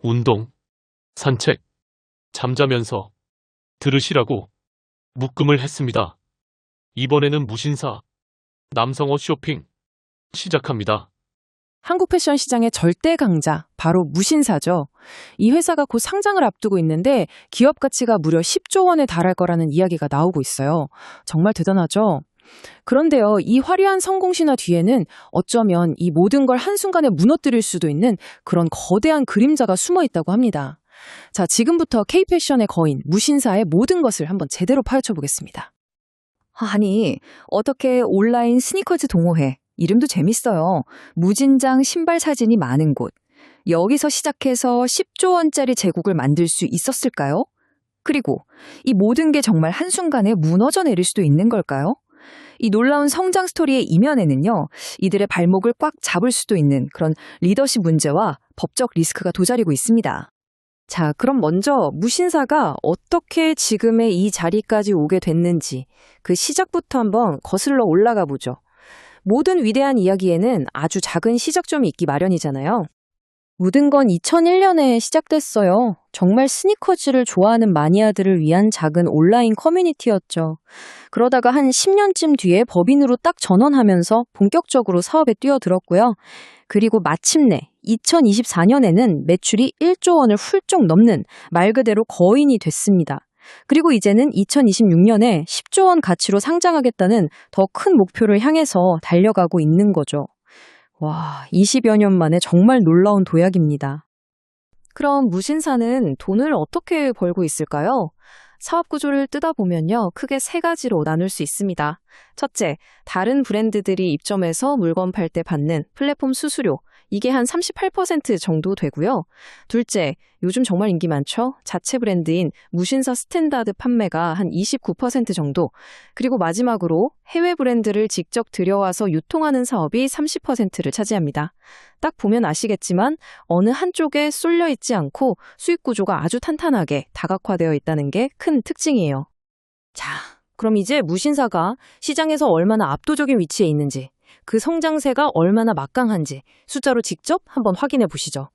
운동, 산책, 잠자면서 들으시라고 묶음을 했습니다. 이번에는 무신사, 남성옷 쇼핑 시작합니다. 한국 패션 시장의 절대 강자, 바로 무신사죠. 이 회사가 곧 상장을 앞두고 있는데 기업 가치가 무려 10조 원에 달할 거라는 이야기가 나오고 있어요. 정말 대단하죠? 그런데요, 이 화려한 성공 신화 뒤에는 어쩌면 이 모든 걸 한순간에 무너뜨릴 수도 있는 그런 거대한 그림자가 숨어 있다고 합니다. 자, 지금부터 K-패션의 거인, 무신사의 모든 것을 한번 제대로 파헤쳐 보겠습니다. 아니, 어떻게 온라인 스니커즈 동호회, 이름도 재밌어요. 무진장 신발 사진이 많은 곳. 여기서 시작해서 10조 원짜리 제국을 만들 수 있었을까요? 그리고 이 모든 게 정말 한순간에 무너져 내릴 수도 있는 걸까요? 이 놀라운 성장 스토리의 이면에는요, 이들의 발목을 꽉 잡을 수도 있는 그런 리더십 문제와 법적 리스크가 도사리고 있습니다. 자, 그럼 먼저 무신사가 어떻게 지금의 이 자리까지 오게 됐는지 그 시작부터 한번 거슬러 올라가 보죠. 모든 위대한 이야기에는 아주 작은 시작점이 있기 마련이잖아요. 모든 건 2001년에 시작됐어요. 정말 스니커즈를 좋아하는 마니아들을 위한 작은 온라인 커뮤니티였죠. 그러다가 한 10년쯤 뒤에 법인으로 딱 전환하면서 본격적으로 사업에 뛰어들었고요. 그리고 마침내 2024년에는 매출이 1조 원을 훌쩍 넘는 말 그대로 거인이 됐습니다. 그리고 이제는 2026년에 10조 원 가치로 상장하겠다는 더 큰 목표를 향해서 달려가고 있는 거죠. 와, 20여 년 만에 정말 놀라운 도약입니다. 그럼 무신사는 돈을 어떻게 벌고 있을까요? 사업 구조를 뜯어보면요, 크게 세 가지로 나눌 수 있습니다. 첫째, 다른 브랜드들이 입점해서 물건 팔 때 받는 플랫폼 수수료, 이게 한 38% 정도 되고요. 둘째, 요즘 정말 인기 많죠? 자체 브랜드인 무신사 스탠다드 판매가 한 29% 정도. 그리고 마지막으로 해외 브랜드를 직접 들여와서 유통하는 사업이 30%를 차지합니다. 딱 보면 아시겠지만 어느 한쪽에 쏠려 있지 않고 수익 구조가 아주 탄탄하게 다각화되어 있다는 게 큰 특징이에요. 자, 그럼 이제 무신사가 시장에서 얼마나 압도적인 위치에 있는지, 그 성장세가 얼마나 막강한지 숫자로 직접 한번 확인해 보시죠.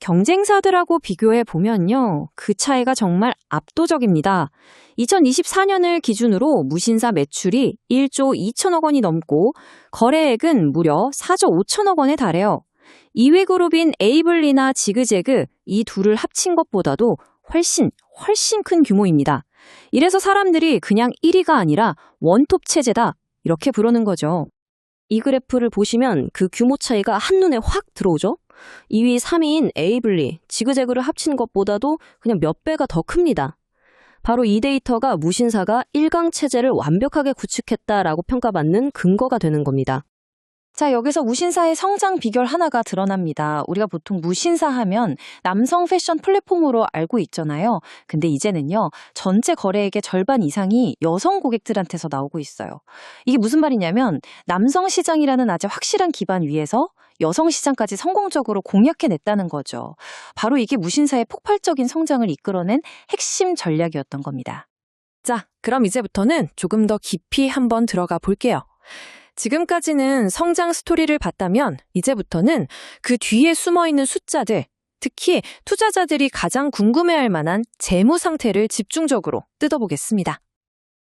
경쟁사들하고 비교해 보면요, 그 차이가 정말 압도적입니다. 2024년을 기준으로 무신사 매출이 1조 2천억 원이 넘고 거래액은 무려 4조 5천억 원에 달해요. 2위 그룹인 에이블리나 지그재그, 이 둘을 합친 것보다도 훨씬 큰 규모입니다. 이래서 사람들이 그냥 1위가 아니라 원톱 체제다, 이렇게 부르는 거죠. 이 그래프를 보시면 그 규모 차이가 한눈에 확 들어오죠? 2위, 3위인 에이블리, 지그재그를 합친 것보다도 그냥 몇 배가 더 큽니다. 바로 이 데이터가 무신사가 1강 체제를 완벽하게 구축했다라고 평가받는 근거가 되는 겁니다. 자, 여기서 무신사의 성장 비결 하나가 드러납니다. 우리가 보통 무신사 하면 남성 패션 플랫폼으로 알고 있잖아요. 근데 이제는요, 전체 거래액의 절반 이상이 여성 고객들한테서 나오고 있어요. 이게 무슨 말이냐면 남성 시장이라는 아주 확실한 기반 위에서 여성 시장까지 성공적으로 공략해냈다는 거죠. 바로 이게 무신사의 폭발적인 성장을 이끌어낸 핵심 전략이었던 겁니다. 자, 그럼 이제부터는 조금 더 깊이 한번 들어가 볼게요. 지금까지는 성장 스토리를 봤다면 이제부터는 그 뒤에 숨어있는 숫자들, 특히 투자자들이 가장 궁금해할 만한 재무 상태를 집중적으로 뜯어보겠습니다.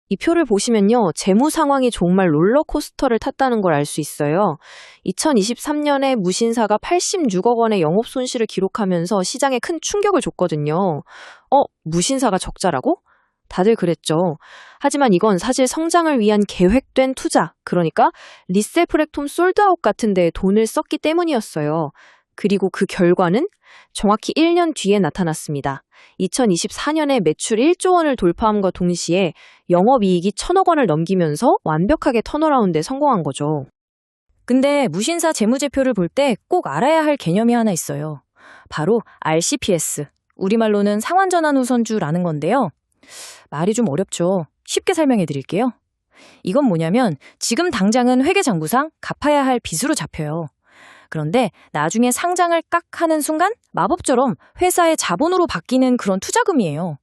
이 표를 보시면요, 재무 상황이 정말 롤러코스터를 탔다는 걸 알 수 있어요. 2023년에 무신사가 86억 원의 영업 손실을 기록하면서 시장에 큰 충격을 줬거든요. 무신사가 적자라고? 다들 그랬죠. 하지만 이건 사실 성장을 위한 계획된 투자, 그러니까 리셀 플랫폼 솔드아웃 같은 데에 돈을 썼기 때문이었어요. 그리고 그 결과는 정확히 1년 뒤에 나타났습니다. 2024년에 매출 1조 원을 돌파함과 동시에 영업이익이 1,000억 원을 넘기면서 완벽하게 턴어라운드에 성공한 거죠. 근데 무신사 재무제표를 볼 때 꼭 알아야 할 개념이 하나 있어요. 바로 RCPS, 우리말로는 상환전환우선주라는 건데요. 말이 좀 어렵죠. 쉽게 설명해 드릴게요. 이건 뭐냐면 지금 당장은 회계장부상 갚아야 할 빚으로 잡혀요. 그런데 나중에 상장을 깍 하는 순간 마법처럼 회사의 자본으로 바뀌는 그런 투자금이에요.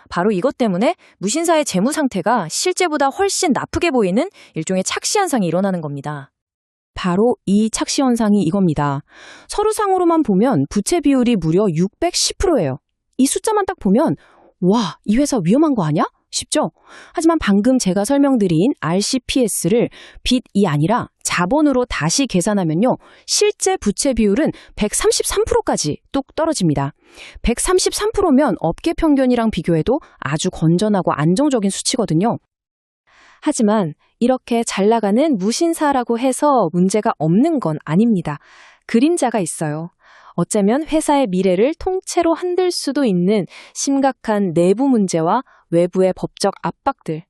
바로 이것 때문에 무신사의 재무 상태가 실제보다 훨씬 나쁘게 보이는 일종의 착시 현상이 일어나는 겁니다. 바로 이 착시 현상이 이겁니다. 서류상으로만 보면 부채 비율이 무려 610%예요. 이 숫자만 딱 보면 와, 이 회사 위험한 거 아니야? 싶죠? 하지만 방금 제가 설명드린 RCPS를 빚이 아니라 자본으로 다시 계산하면요. 실제 부채 비율은 133%까지 뚝 떨어집니다. 133%면 업계 평균이랑 비교해도 아주 건전하고 안정적인 수치거든요. 하지만 이렇게 잘 나가는 무신사라고 해서 문제가 없는 건 아닙니다. 그림자가 있어요. 어쩌면 회사의 미래를 통째로 흔들 수도 있는 심각한 내부 문제와 외부의 법적 압박들.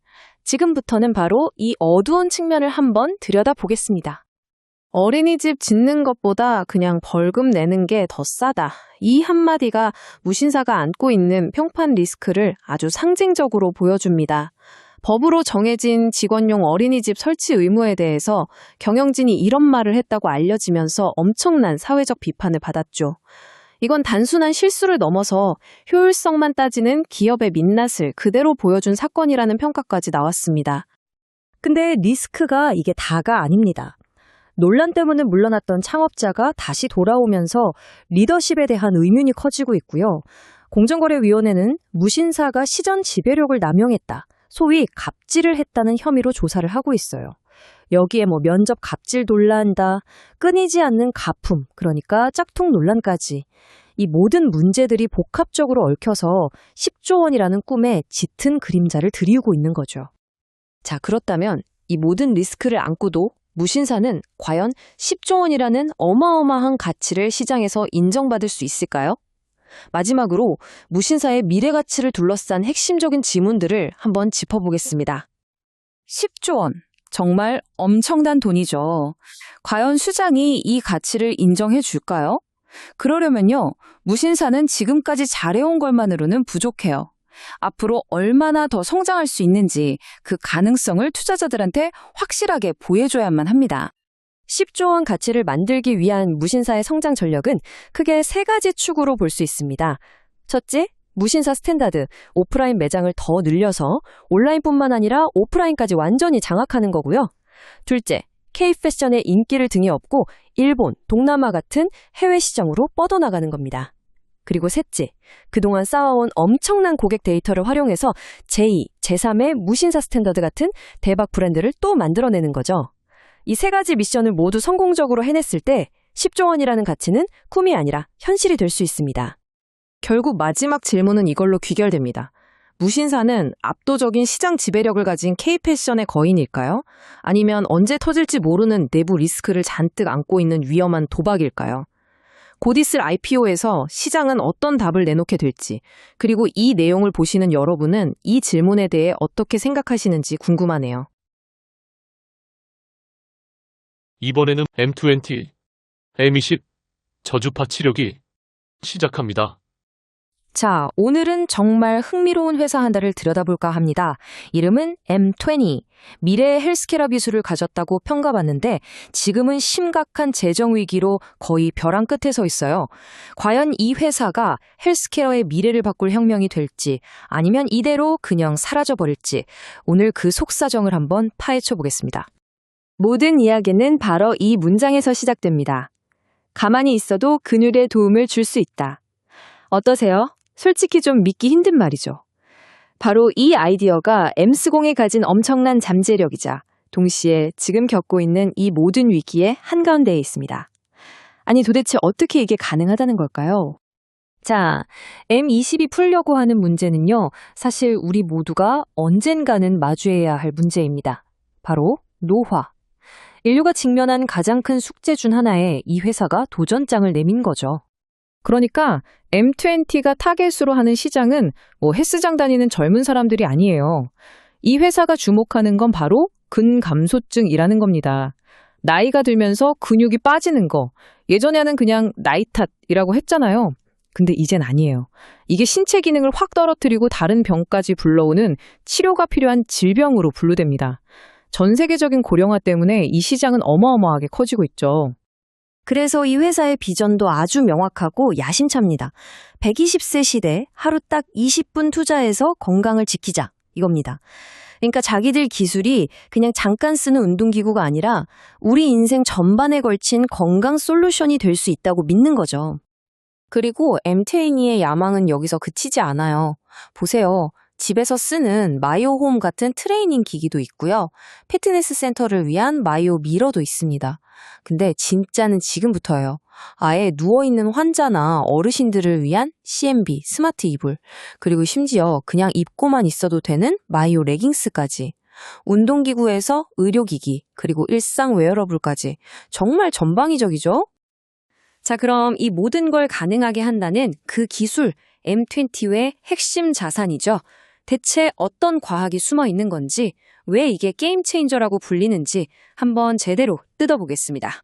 지금부터는 바로 이 어두운 측면을 한번 들여다보겠습니다. 어린이집 짓는 것보다 그냥 벌금 내는 게 더 싸다. 이 한마디가 무신사가 안고 있는 평판 리스크를 아주 상징적으로 보여줍니다. 법으로 정해진 직원용 어린이집 설치 의무에 대해서 경영진이 이런 말을 했다고 알려지면서 엄청난 사회적 비판을 받았죠. 이건 단순한 실수를 넘어서 효율성만 따지는 기업의 민낯을 그대로 보여준 사건이라는 평가까지 나왔습니다. 근데 리스크가 이게 다가 아닙니다. 논란 때문에 물러났던 창업자가 다시 돌아오면서 리더십에 대한 의문이 커지고 있고요. 공정거래위원회는 무신사가 시전 지배력을 남용했다. 소위 갑질을 했다는 혐의로 조사를 하고 있어요. 여기에 면접 갑질 논란다, 끊이지 않는 가품, 그러니까 짝퉁 논란까지. 이 모든 문제들이 복합적으로 얽혀서 10조 원이라는 꿈에 짙은 그림자를 드리우고 있는 거죠. 자, 그렇다면 이 모든 리스크를 안고도 무신사는 과연 10조 원이라는 어마어마한 가치를 시장에서 인정받을 수 있을까요? 마지막으로 무신사의 미래 가치를 둘러싼 핵심적인 지문들을 한번 짚어보겠습니다. 10조 원. 정말 엄청난 돈이죠. 과연 시장이 이 가치를 인정해 줄까요? 그러려면요, 무신사는 지금까지 잘해온 것만으로는 부족해요. 앞으로 얼마나 더 성장할 수 있는지 그 가능성을 투자자들한테 확실하게 보여줘야만 합니다. 10조 원 가치를 만들기 위한 무신사의 성장 전략은 크게 3가지 축으로 볼 수 있습니다. 첫째, 무신사 스탠다드, 오프라인 매장을 더 늘려서 온라인뿐만 아니라 오프라인까지 완전히 장악하는 거고요. 둘째, K-패션의 인기를 등에 업고 일본, 동남아 같은 해외 시장으로 뻗어나가는 겁니다. 그리고 셋째, 그동안 쌓아온 엄청난 고객 데이터를 활용해서 제2, 제3의 무신사 스탠다드 같은 대박 브랜드를 또 만들어내는 거죠. 이 3가지 미션을 모두 성공적으로 해냈을 때 10조 원이라는 가치는 꿈이 아니라 현실이 될 수 있습니다. 결국 마지막 질문은 이걸로 귀결됩니다. 무신사는 압도적인 시장 지배력을 가진 K-패션의 거인일까요? 아니면 언제 터질지 모르는 내부 리스크를 잔뜩 안고 있는 위험한 도박일까요? 곧 있을 IPO에서 시장은 어떤 답을 내놓게 될지, 그리고 이 내용을 보시는 여러분은 이 질문에 대해 어떻게 생각하시는지 궁금하네요. 이번에는 M20, M20 저주파 치료기 시작합니다. 자, 오늘은 정말 흥미로운 회사 한 달을 들여다볼까 합니다. 이름은 M20. 미래의 헬스케어 기술을 가졌다고 평가받는데 지금은 심각한 재정 위기로 거의 벼랑 끝에 서 있어요. 과연 이 회사가 헬스케어의 미래를 바꿀 혁명이 될지 아니면 이대로 그냥 사라져버릴지 오늘 그 속사정을 한번 파헤쳐 보겠습니다. 모든 이야기는 바로 이 문장에서 시작됩니다. 가만히 있어도 그늘에 도움을 줄 수 있다. 어떠세요? 솔직히 좀 믿기 힘든 말이죠. 바로 이 아이디어가 엠스공이 가진 엄청난 잠재력이자 동시에 지금 겪고 있는 이 모든 위기의 한가운데에 있습니다. 아니 도대체 어떻게 이게 가능하다는 걸까요? 자, M20이 풀려고 하는 문제는요. 사실 우리 모두가 언젠가는 마주해야 할 문제입니다. 바로 노화. 인류가 직면한 가장 큰 숙제 중 하나에 이 회사가 도전장을 내민 거죠. 그러니까 M20가 타겟으로 하는 시장은 헬스장 다니는 젊은 사람들이 아니에요. 이 회사가 주목하는 건 바로 근감소증이라는 겁니다. 나이가 들면서 근육이 빠지는 거. 예전에는 그냥 나이 탓이라고 했잖아요. 근데 이젠 아니에요. 이게 신체 기능을 확 떨어뜨리고 다른 병까지 불러오는 치료가 필요한 질병으로 분류됩니다. 전 세계적인 고령화 때문에 이 시장은 어마어마하게 커지고 있죠. 그래서 이 회사의 비전도 아주 명확하고 야심찹니다. 120세 시대 하루 딱 20분 투자해서 건강을 지키자 이겁니다. 그러니까 자기들 기술이 그냥 잠깐 쓰는 운동기구가 아니라 우리 인생 전반에 걸친 건강 솔루션이 될 수 있다고 믿는 거죠. 그리고 MT&E의 야망은 여기서 그치지 않아요. 보세요. 집에서 쓰는 마이오홈 같은 트레이닝 기기도 있고요. 피트니스 센터를 위한 마이오 미러도 있습니다. 근데 진짜는 지금부터예요. 아예 누워있는 환자나 어르신들을 위한 CMB, 스마트 이불, 그리고 심지어 그냥 입고만 있어도 되는 마이오 레깅스까지. 운동기구에서 의료기기, 그리고 일상 웨어러블까지. 정말 전방위적이죠? 자, 그럼 이 모든 걸 가능하게 한다는 그 기술, M20의 핵심 자산이죠. 대체 어떤 과학이 숨어 있는 건지, 왜 이게 게임 체인저라고 불리는지 한번 제대로 뜯어보겠습니다.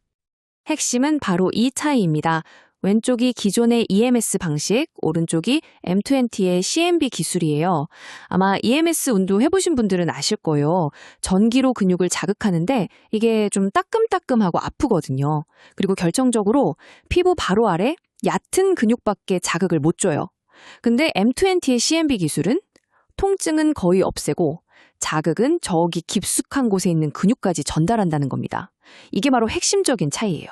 핵심은 바로 이 차이입니다. 왼쪽이 기존의 EMS 방식, 오른쪽이 M20의 CMB 기술이에요. 아마 EMS 운동 해보신 분들은 아실 거예요. 전기로 근육을 자극하는데 이게 좀 따끔따끔하고 아프거든요. 그리고 결정적으로 피부 바로 아래 얕은 근육밖에 자극을 못 줘요. 근데 M20의 CMB 기술은 통증은 거의 없애고 자극은 저기 깊숙한 곳에 있는 근육까지 전달한다는 겁니다. 이게 바로 핵심적인 차이예요.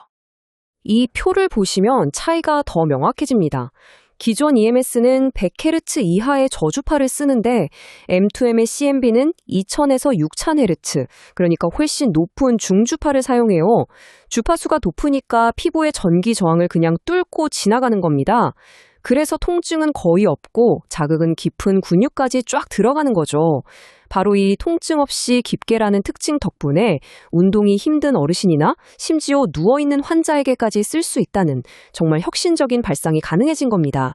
이 표를 보시면 차이가 더 명확해집니다. 기존 EMS는 100Hz 이하의 저주파를 쓰는데 M2M의 CMB는 2000에서 6000Hz, 그러니까 훨씬 높은 중주파를 사용해요. 주파수가 높으니까 피부의 전기 저항을 그냥 뚫고 지나가는 겁니다. 그래서 통증은 거의 없고 자극은 깊은 근육까지 쫙 들어가는 거죠. 바로 이 통증 없이 깊게라는 특징 덕분에 운동이 힘든 어르신이나 심지어 누워있는 환자에게까지 쓸 수 있다는 정말 혁신적인 발상이 가능해진 겁니다.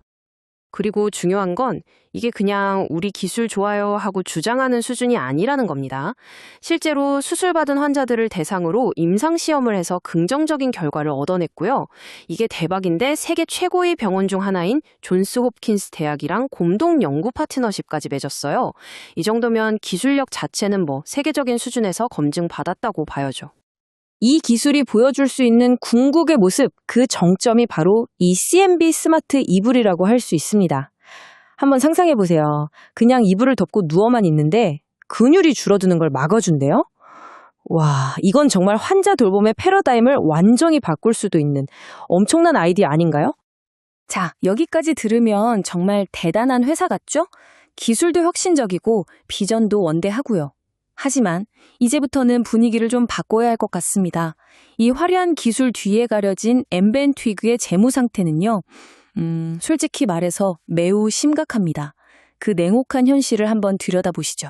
그리고 중요한 건 이게 그냥 우리 기술 좋아요 하고 주장하는 수준이 아니라는 겁니다. 실제로 수술받은 환자들을 대상으로 임상시험을 해서 긍정적인 결과를 얻어냈고요. 이게 대박인데 세계 최고의 병원 중 하나인 존스 홉킨스 대학이랑 공동 연구 파트너십까지 맺었어요. 이 정도면 기술력 자체는 세계적인 수준에서 검증받았다고 봐야죠. 이 기술이 보여줄 수 있는 궁극의 모습, 그 정점이 바로 이 CMB 스마트 이불이라고 할 수 있습니다. 한번 상상해 보세요. 그냥 이불을 덮고 누워만 있는데 근육이 줄어드는 걸 막아준대요? 와, 이건 정말 환자 돌봄의 패러다임을 완전히 바꿀 수도 있는 엄청난 아이디어 아닌가요? 자, 여기까지 들으면 정말 대단한 회사 같죠? 기술도 혁신적이고 비전도 원대하고요. 하지만 이제부터는 분위기를 좀 바꿔야 할 것 같습니다. 이 화려한 기술 뒤에 가려진 M20의 재무 상태는요. 솔직히 말해서 매우 심각합니다. 그 냉혹한 현실을 한번 들여다보시죠.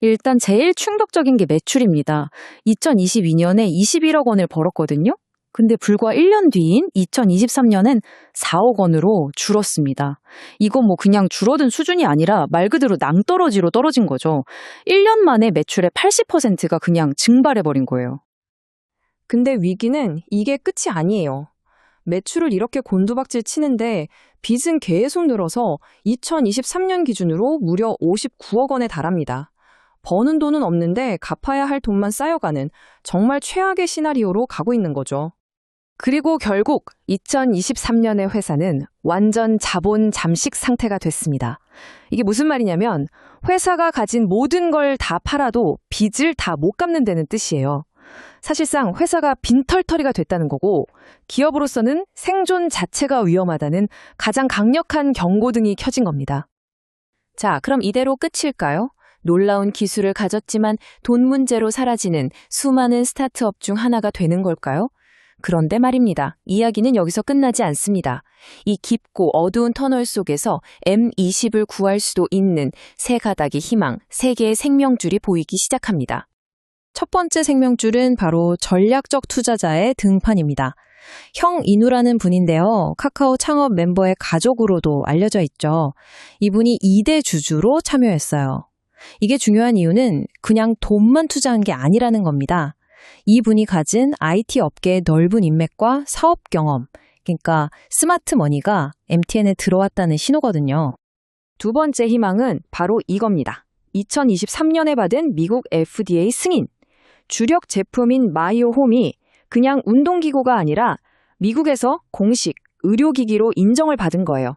일단 제일 충격적인 게 매출입니다. 2022년에 21억 원을 벌었거든요. 근데 불과 1년 뒤인 2023년엔 4억 원으로 줄었습니다. 이거 그냥 줄어든 수준이 아니라 말 그대로 낭떠러지로 떨어진 거죠. 1년 만에 매출의 80%가 그냥 증발해버린 거예요. 근데 위기는 이게 끝이 아니에요. 매출을 이렇게 곤두박질 치는데 빚은 계속 늘어서 2023년 기준으로 무려 59억 원에 달합니다. 버는 돈은 없는데 갚아야 할 돈만 쌓여가는 정말 최악의 시나리오로 가고 있는 거죠. 그리고 결국 2023년의 회사는 완전 자본 잠식 상태가 됐습니다. 이게 무슨 말이냐면 회사가 가진 모든 걸 다 팔아도 빚을 다 못 갚는 데는 뜻이에요. 사실상 회사가 빈털터리가 됐다는 거고 기업으로서는 생존 자체가 위험하다는 가장 강력한 경고등이 켜진 겁니다. 자, 그럼 이대로 끝일까요? 놀라운 기술을 가졌지만 돈 문제로 사라지는 수많은 스타트업 중 하나가 되는 걸까요? 그런데 말입니다. 이야기는 여기서 끝나지 않습니다. 이 깊고 어두운 터널 속에서 M20을 구할 수도 있는 세 가닥의 희망, 세 개의 생명줄이 보이기 시작합니다. 첫 번째 생명줄은 바로 전략적 투자자의 등판입니다. 형인우라는 분인데요. 카카오 창업 멤버의 가족으로도 알려져 있죠. 이분이 2대 주주로 참여했어요. 이게 중요한 이유는 그냥 돈만 투자한 게 아니라는 겁니다. 이분이 가진 IT 업계의 넓은 인맥과 사업 경험, 그러니까 스마트 머니가 MTN에 들어왔다는 신호거든요. 두 번째 희망은 바로 이겁니다. 2023년에 받은 미국 FDA 승인. 주력 제품인 마이오 홈이 그냥 운동기구가 아니라 미국에서 공식 의료기기로 인정을 받은 거예요.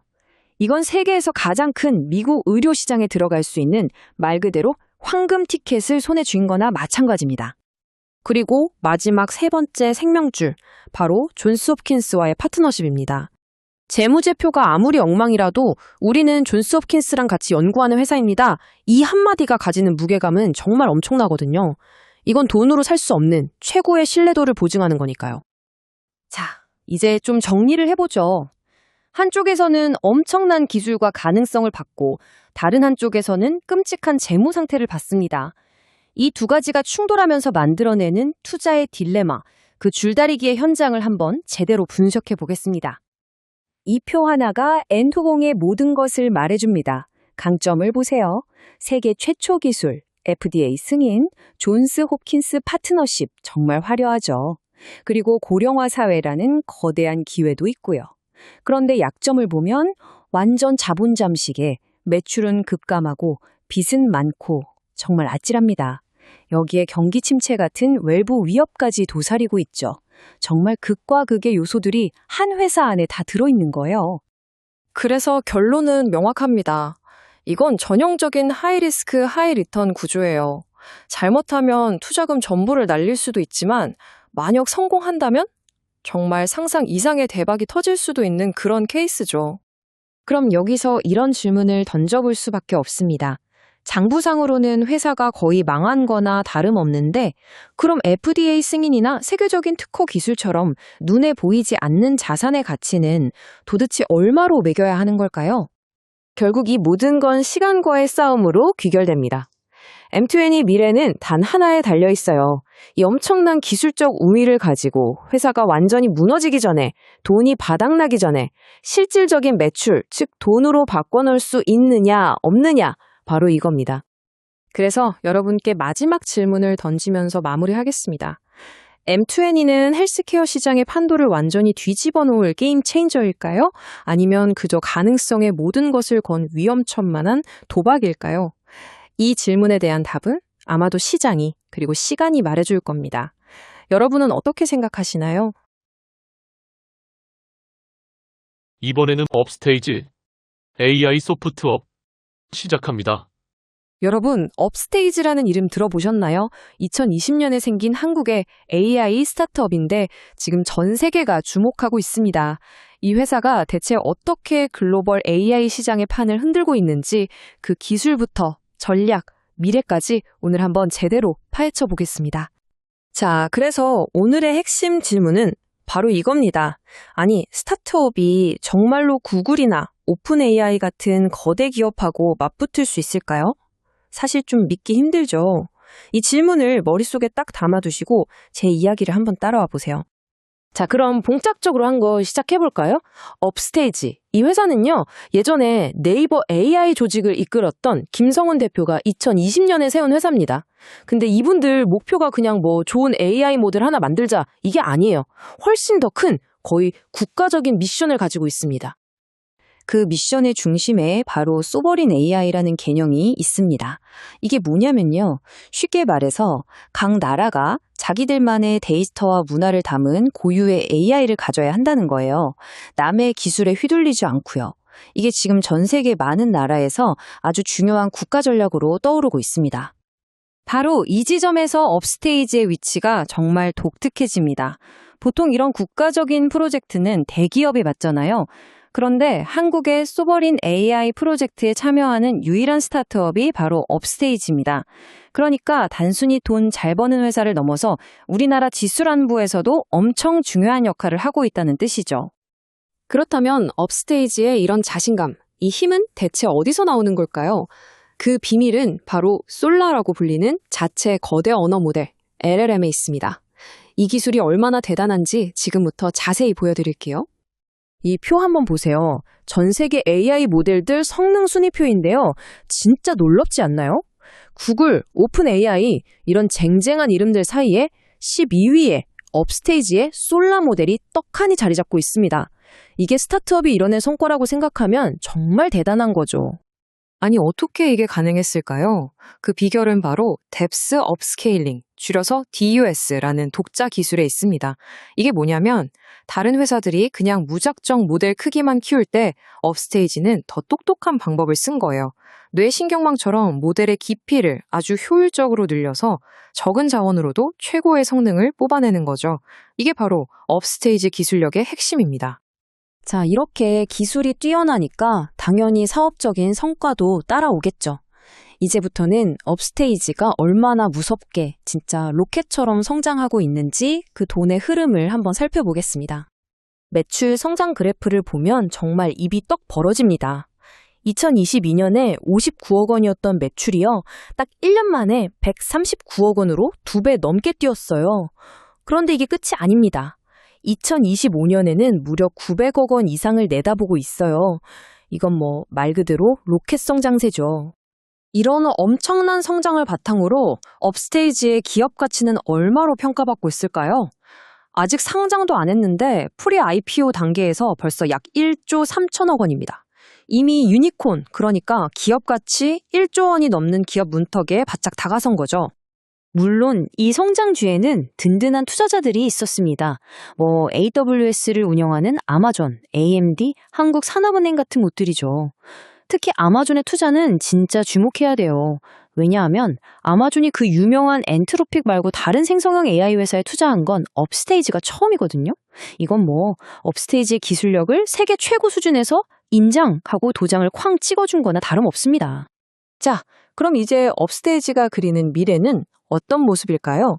이건 세계에서 가장 큰 미국 의료 시장에 들어갈 수 있는 말 그대로 황금 티켓을 손에 쥔 거나 마찬가지입니다. 그리고 마지막 세 번째 생명줄, 바로 존스 홉킨스와의 파트너십입니다. 재무제표가 아무리 엉망이라도 우리는 존스 홉킨스랑 같이 연구하는 회사입니다. 이 한마디가 가지는 무게감은 정말 엄청나거든요. 이건 돈으로 살 수 없는 최고의 신뢰도를 보증하는 거니까요. 자, 이제 좀 정리를 해보죠. 한쪽에서는 엄청난 기술과 가능성을 받고 다른 한쪽에서는 끔찍한 재무 상태를 받습니다. 이 두 가지가 충돌하면서 만들어내는 투자의 딜레마, 그 줄다리기의 현장을 한번 제대로 분석해 보겠습니다. 이 표 하나가 엔토공의 모든 것을 말해줍니다. 강점을 보세요. 세계 최초 기술, FDA 승인, 존스 홉킨스 파트너십, 정말 화려하죠. 그리고 고령화 사회라는 거대한 기회도 있고요. 그런데 약점을 보면 완전 자본 잠식에 매출은 급감하고 빚은 많고 정말 아찔합니다. 여기에 경기 침체 같은 외부 위협까지 도사리고 있죠. 정말 극과 극의 요소들이 한 회사 안에 다 들어있는 거예요. 그래서 결론은 명확합니다. 이건 전형적인 하이리스크 하이리턴 구조예요. 잘못하면 투자금 전부를 날릴 수도 있지만 만약 성공한다면 정말 상상 이상의 대박이 터질 수도 있는 그런 케이스죠. 그럼 여기서 이런 질문을 던져볼 수밖에 없습니다. 장부상으로는 회사가 거의 망한 거나 다름없는데 그럼 FDA 승인이나 세계적인 특허 기술처럼 눈에 보이지 않는 자산의 가치는 도대체 얼마로 매겨야 하는 걸까요? 결국 이 모든 건 시간과의 싸움으로 귀결됩니다. M2N의 미래는 단 하나에 달려 있어요. 이 엄청난 기술적 우위를 가지고 회사가 완전히 무너지기 전에, 돈이 바닥나기 전에 실질적인 매출, 즉 돈으로 바꿔놓을 수 있느냐, 없느냐, 바로 이겁니다. 그래서 여러분께 마지막 질문을 던지면서 마무리하겠습니다. M2N은 헬스케어 시장의 판도를 완전히 뒤집어 놓을 게임 체인저일까요? 아니면 그저 가능성의 모든 것을 건 위험천만한 도박일까요? 이 질문에 대한 답은 아마도 시장이 그리고 시간이 말해줄 겁니다. 여러분은 어떻게 생각하시나요? 이번에는 업스테이지 AI 소프트업 시작합니다. 여러분, 업스테이지라는 이름 들어보셨나요? 2020년에 생긴 한국의 AI 스타트업인데 지금 전 세계가 주목하고 있습니다. 이 회사가 대체 어떻게 글로벌 AI 시장의 판을 흔들고 있는지 그 기술부터 전략, 미래까지 오늘 한번 제대로 파헤쳐 보겠습니다. 자, 그래서 오늘의 핵심 질문은 바로 이겁니다. 아니, 스타트업이 정말로 구글이나 오픈 AI 같은 거대 기업하고 맞붙을 수 있을까요? 사실 좀 믿기 힘들죠. 이 질문을 머릿속에 딱 담아두시고 제 이야기를 한번 따라와 보세요. 자, 그럼 본격적으로 한 거 시작해볼까요? 업스테이지. 이 회사는요, 예전에 네이버 AI 조직을 이끌었던 김성훈 대표가 2020년에 세운 회사입니다. 근데 이분들 목표가 그냥 뭐 좋은 AI 모델 하나 만들자, 이게 아니에요. 훨씬 더 큰, 거의 국가적인 미션을 가지고 있습니다. 그 미션의 중심에 바로 소버린 AI라는 개념이 있습니다. 이게 뭐냐면요. 쉽게 말해서 각 나라가 자기들만의 데이터와 문화를 담은 고유의 AI를 가져야 한다는 거예요. 남의 기술에 휘둘리지 않고요. 이게 지금 전 세계 많은 나라에서 아주 중요한 국가 전략으로 떠오르고 있습니다. 바로 이 지점에서 업스테이지의 위치가 정말 독특해집니다. 보통 이런 국가적인 프로젝트는 대기업이 맡잖아요. 그런데 한국의 소버린 AI 프로젝트에 참여하는 유일한 스타트업이 바로 업스테이지입니다. 그러니까 단순히 돈 잘 버는 회사를 넘어서 우리나라 지수란부에서도 엄청 중요한 역할을 하고 있다는 뜻이죠. 그렇다면 업스테이지의 이런 자신감, 이 힘은 대체 어디서 나오는 걸까요? 그 비밀은 바로 솔라라고 불리는 자체 거대 언어 모델, LLM에 있습니다. 이 기술이 얼마나 대단한지 지금부터 자세히 보여드릴게요. 이 표 한번 보세요. 전 세계 AI 모델들 성능 순위표인데요. 진짜 놀랍지 않나요? 구글, 오픈 AI 이런 쟁쟁한 이름들 사이에 12위에 업스테이지의 솔라 모델이 떡하니 자리 잡고 있습니다. 이게 스타트업이 이뤄낸 성과라고 생각하면 정말 대단한 거죠. 아니, 어떻게 이게 가능했을까요? 그 비결은 바로 뎁스 업스케일링, 줄여서 DUS라는 독자 기술에 있습니다. 이게 뭐냐면 다른 회사들이 그냥 무작정 모델 크기만 키울 때 업스테이지는 더 똑똑한 방법을 쓴 거예요. 뇌신경망처럼 모델의 깊이를 아주 효율적으로 늘려서 적은 자원으로도 최고의 성능을 뽑아내는 거죠. 이게 바로 업스테이지 기술력의 핵심입니다. 자, 이렇게 기술이 뛰어나니까 당연히 사업적인 성과도 따라오겠죠. 이제부터는 업스테이지가 얼마나 무섭게 진짜 로켓처럼 성장하고 있는지 그 돈의 흐름을 한번 살펴보겠습니다. 매출 성장 그래프를 보면 정말 입이 떡 벌어집니다. 2022년에 59억 원이었던 매출이요. 딱 1년 만에 139억 원으로 2배 넘게 뛰었어요. 그런데 이게 끝이 아닙니다. 2025년에는 무려 900억 원 이상을 내다보고 있어요. 이건 뭐 말 그대로 로켓 성장세죠. 이런 엄청난 성장을 바탕으로 업스테이지의 기업 가치는 얼마로 평가받고 있을까요? 아직 상장도 안 했는데 프리 IPO 단계에서 벌써 약 1조 3천억 원입니다. 이미 유니콘, 그러니까 기업 가치 1조 원이 넘는 기업 문턱에 바짝 다가선 거죠. 물론 이 성장주에는 든든한 투자자들이 있었습니다. AWS를 운영하는 아마존, AMD, 한국산업은행 같은 곳들이죠. 특히 아마존의 투자는 진짜 주목해야 돼요. 왜냐하면 아마존이 그 유명한 엔트로픽 말고 다른 생성형 AI 회사에 투자한 건 업스테이지가 처음이거든요. 이건 업스테이지의 기술력을 세계 최고 수준에서 인정하고 도장을 쾅 찍어준 거나 다름없습니다. 자, 그럼 이제 업스테이지가 그리는 미래는 어떤 모습일까요?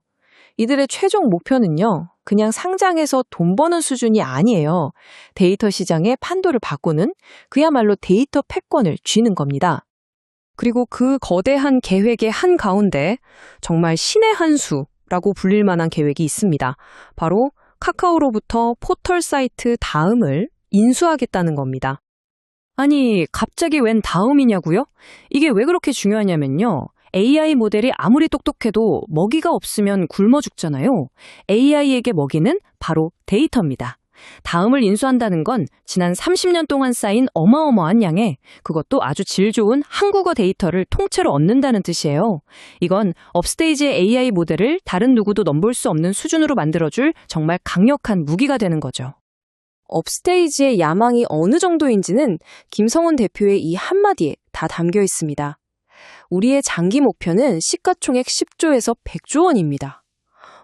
이들의 최종 목표는요, 그냥 상장해서 돈 버는 수준이 아니에요. 데이터 시장의 판도를 바꾸는 그야말로 데이터 패권을 쥐는 겁니다. 그리고 그 거대한 계획의 한가운데 정말 신의 한 수라고 불릴 만한 계획이 있습니다. 바로 카카오로부터 포털 사이트 다음을 인수하겠다는 겁니다. 아니, 갑자기 웬 다음이냐고요? 이게 왜 그렇게 중요하냐면요. AI 모델이 아무리 똑똑해도 먹이가 없으면 굶어 죽잖아요. AI에게 먹이는 바로 데이터입니다. 다음을 인수한다는 건 지난 30년 동안 쌓인 어마어마한 양의, 그것도 아주 질 좋은 한국어 데이터를 통째로 얻는다는 뜻이에요. 이건 업스테이지의 AI 모델을 다른 누구도 넘볼 수 없는 수준으로 만들어줄 정말 강력한 무기가 되는 거죠. 업스테이지의 야망이 어느 정도인지는 김성훈 대표의 이 한마디에 다 담겨 있습니다. 우리의 장기 목표는 시가총액 10조에서 100조 원입니다.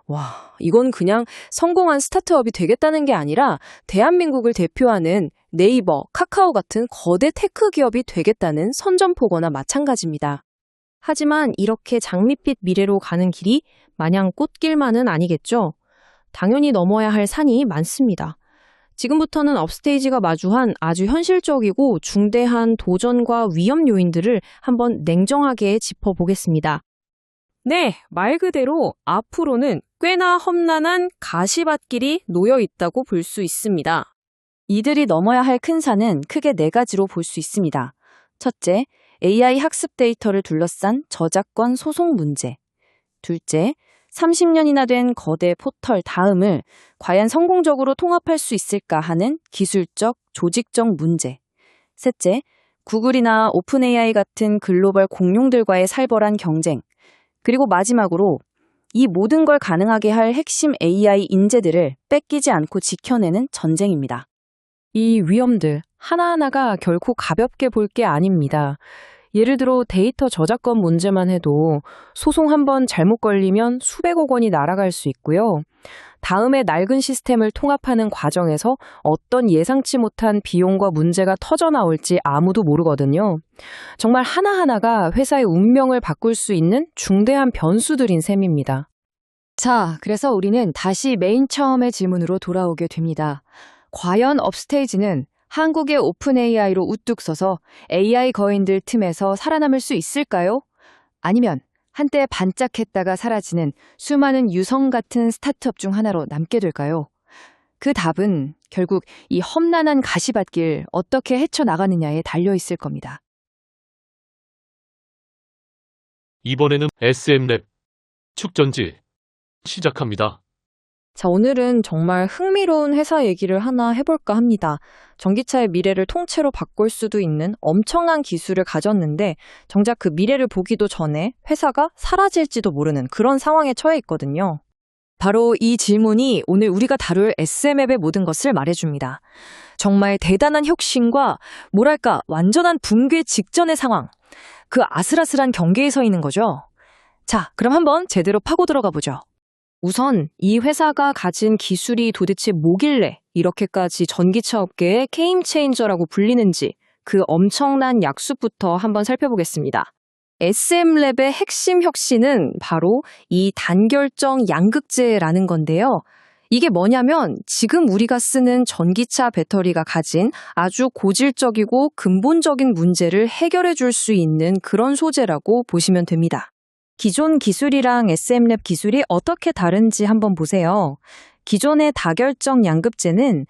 와, 이건 그냥 성공한 스타트업이 되겠다는 게 아니라 대한민국을 대표하는 네이버, 카카오 같은 거대 테크 기업이 되겠다는 선전포고나 마찬가지입니다. 하지만 이렇게 장밋빛 미래로 가는 길이 마냥 꽃길만은 아니겠죠? 당연히 넘어야 할 산이 많습니다. 지금부터는 업스테이지가 마주한 아주 현실적이고 중대한 도전과 위험 요인들을 한번 냉정하게 짚어보겠습니다. 네, 말 그대로 앞으로는 꽤나 험난한 가시밭길이 놓여 있다고 볼 수 있습니다. 이들이 넘어야 할 큰 산은 크게 4가지로 볼 수 있습니다. 첫째, AI 학습 데이터를 둘러싼 저작권 소송 문제. 둘째, 30년이나 된 거대 포털 다음을 과연 성공적으로 통합할 수 있을까 하는 기술적, 조직적 문제. 셋째, 구글이나 오픈 AI 같은 글로벌 공룡들과의 살벌한 경쟁. 그리고 마지막으로 이 모든 걸 가능하게 할 핵심 AI 인재들을 뺏기지 않고 지켜내는 전쟁입니다. 이 위험들 하나하나가 결코 가볍게 볼 게 아닙니다. 예를 들어 데이터 저작권 문제만 해도 소송 한 번 잘못 걸리면 수백억 원이 날아갈 수 있고요. 다음에 낡은 시스템을 통합하는 과정에서 어떤 예상치 못한 비용과 문제가 터져나올지 아무도 모르거든요. 정말 하나하나가 회사의 운명을 바꿀 수 있는 중대한 변수들인 셈입니다. 자, 그래서 우리는 다시 맨 처음의 질문으로 돌아오게 됩니다. 과연 업스테이지는 한국의 오픈 AI로 우뚝 서서 AI 거인들 틈에서 살아남을 수 있을까요? 아니면 한때 반짝했다가 사라지는 수많은 유성 같은 스타트업 중 하나로 남게 될까요? 그 답은 결국 이 험난한 가시밭길 어떻게 헤쳐나가느냐에 달려있을 겁니다. 이번에는 SM랩 축전지 시작합니다. 자, 오늘은 정말 흥미로운 회사 얘기를 하나 해볼까 합니다. 전기차의 미래를 통째로 바꿀 수도 있는 엄청난 기술을 가졌는데 정작 그 미래를 보기도 전에 회사가 사라질지도 모르는 그런 상황에 처해 있거든요. 바로 이 질문이 오늘 우리가 다룰 SM앱의 모든 것을 말해줍니다. 정말 대단한 혁신과 뭐랄까 완전한 붕괴 직전의 상황. 그 아슬아슬한 경계에 서 있는 거죠. 자, 그럼 한번 제대로 파고 들어가 보죠. 우선 이 회사가 가진 기술이 도대체 뭐길래 이렇게까지 전기차 업계의 게임 체인저라고 불리는지 그 엄청난 약수부터 한번 살펴보겠습니다. SM랩의 핵심 혁신은 바로 이 단결정 양극재라는 건데요. 이게 뭐냐면 지금 우리가 쓰는 전기차 배터리가 가진 아주 고질적이고 근본적인 문제를 해결해 줄 수 있는 그런 소재라고 보시면 됩니다. 기존 기술이랑 SM랩 기술이 어떻게 다른지 한번 보세요. 기존의 다결정 양극재는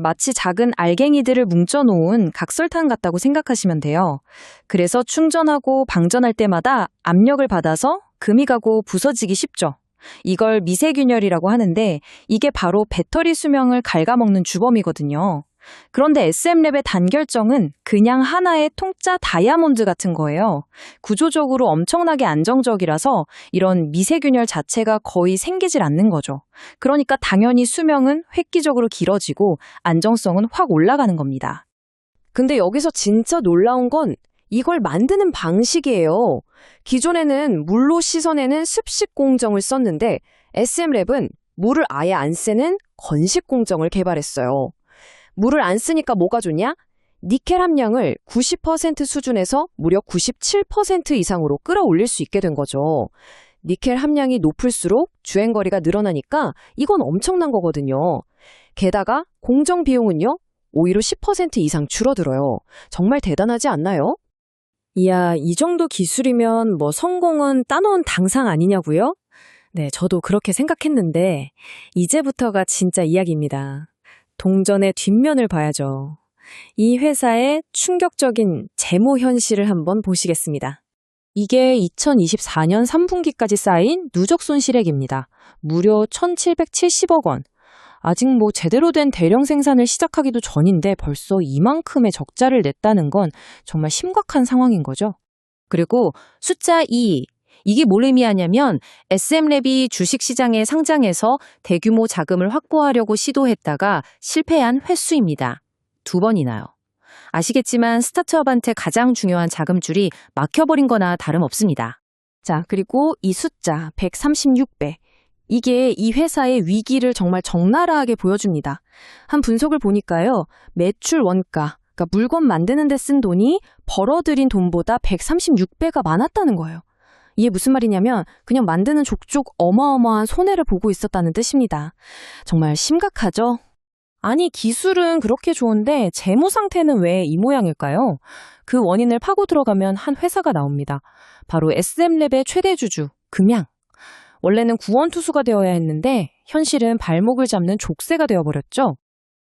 마치 작은 알갱이들을 뭉쳐놓은 각설탕 같다고 생각하시면 돼요. 그래서 충전하고 방전할 때마다 압력을 받아서 금이 가고 부서지기 쉽죠. 이걸 미세균열이라고 하는데 이게 바로 배터리 수명을 갉아먹는 주범이거든요. 그런데 SM랩의 단결정은 그냥 하나의 통짜 다이아몬드 같은 거예요. 구조적으로 엄청나게 안정적이라서 이런 미세균열 자체가 거의 생기질 않는 거죠. 그러니까 당연히 수명은 획기적으로 길어지고 안정성은 확 올라가는 겁니다. 근데 여기서 진짜 놀라운 건 이걸 만드는 방식이에요. 기존에는 물로 씻어내는 습식 공정을 썼는데 SM랩은 물을 아예 안 쓰는 건식 공정을 개발했어요. 물을 안 쓰니까 뭐가 좋냐? 니켈 함량을 90% 수준에서 무려 97% 이상으로 끌어올릴 수 있게 된 거죠. 니켈 함량이 높을수록 주행거리가 늘어나니까 이건 엄청난 거거든요. 게다가 공정 비용은요, 오히려 10% 이상 줄어들어요. 정말 대단하지 않나요? 이야, 이 정도 기술이면 뭐 성공은 따놓은 당상 아니냐고요? 네, 저도 그렇게 생각했는데 이제부터가 진짜 이야기입니다. 동전의 뒷면을 봐야죠. 이 회사의 충격적인 재무 현실을 한번 보시겠습니다. 이게 2024년 3분기까지 쌓인 누적 손실액입니다. 무려 1,770억 원. 아직 뭐 제대로 된 대량 생산을 시작하기도 전인데 벌써 이만큼의 적자를 냈다는 건 정말 심각한 상황인 거죠. 그리고 숫자 2. 이게 뭘 의미하냐면 SM랩이 주식시장에 상장해서 대규모 자금을 확보하려고 시도했다가 실패한 횟수입니다. 2번이나요. 아시겠지만 스타트업한테 가장 중요한 자금줄이 막혀버린 거나 다름없습니다. 자, 그리고 이 숫자 136배. 이게 이 회사의 위기를 정말 적나라하게 보여줍니다. 한 분석을 보니까요. 매출 원가, 그러니까 물건 만드는 데 쓴 돈이 벌어들인 돈보다 136배가 많았다는 거예요. 이게 무슨 말이냐면 그냥 만드는 족족 어마어마한 손해를 보고 있었다는 뜻입니다. 정말 심각하죠? 아니, 기술은 그렇게 좋은데 재무 상태는 왜 이 모양일까요? 그 원인을 파고 들어가면 한 회사가 나옵니다. 바로 SM랩의 최대 주주, 금양. 원래는 구원투수가 되어야 했는데 현실은 발목을 잡는 족쇄가 되어버렸죠.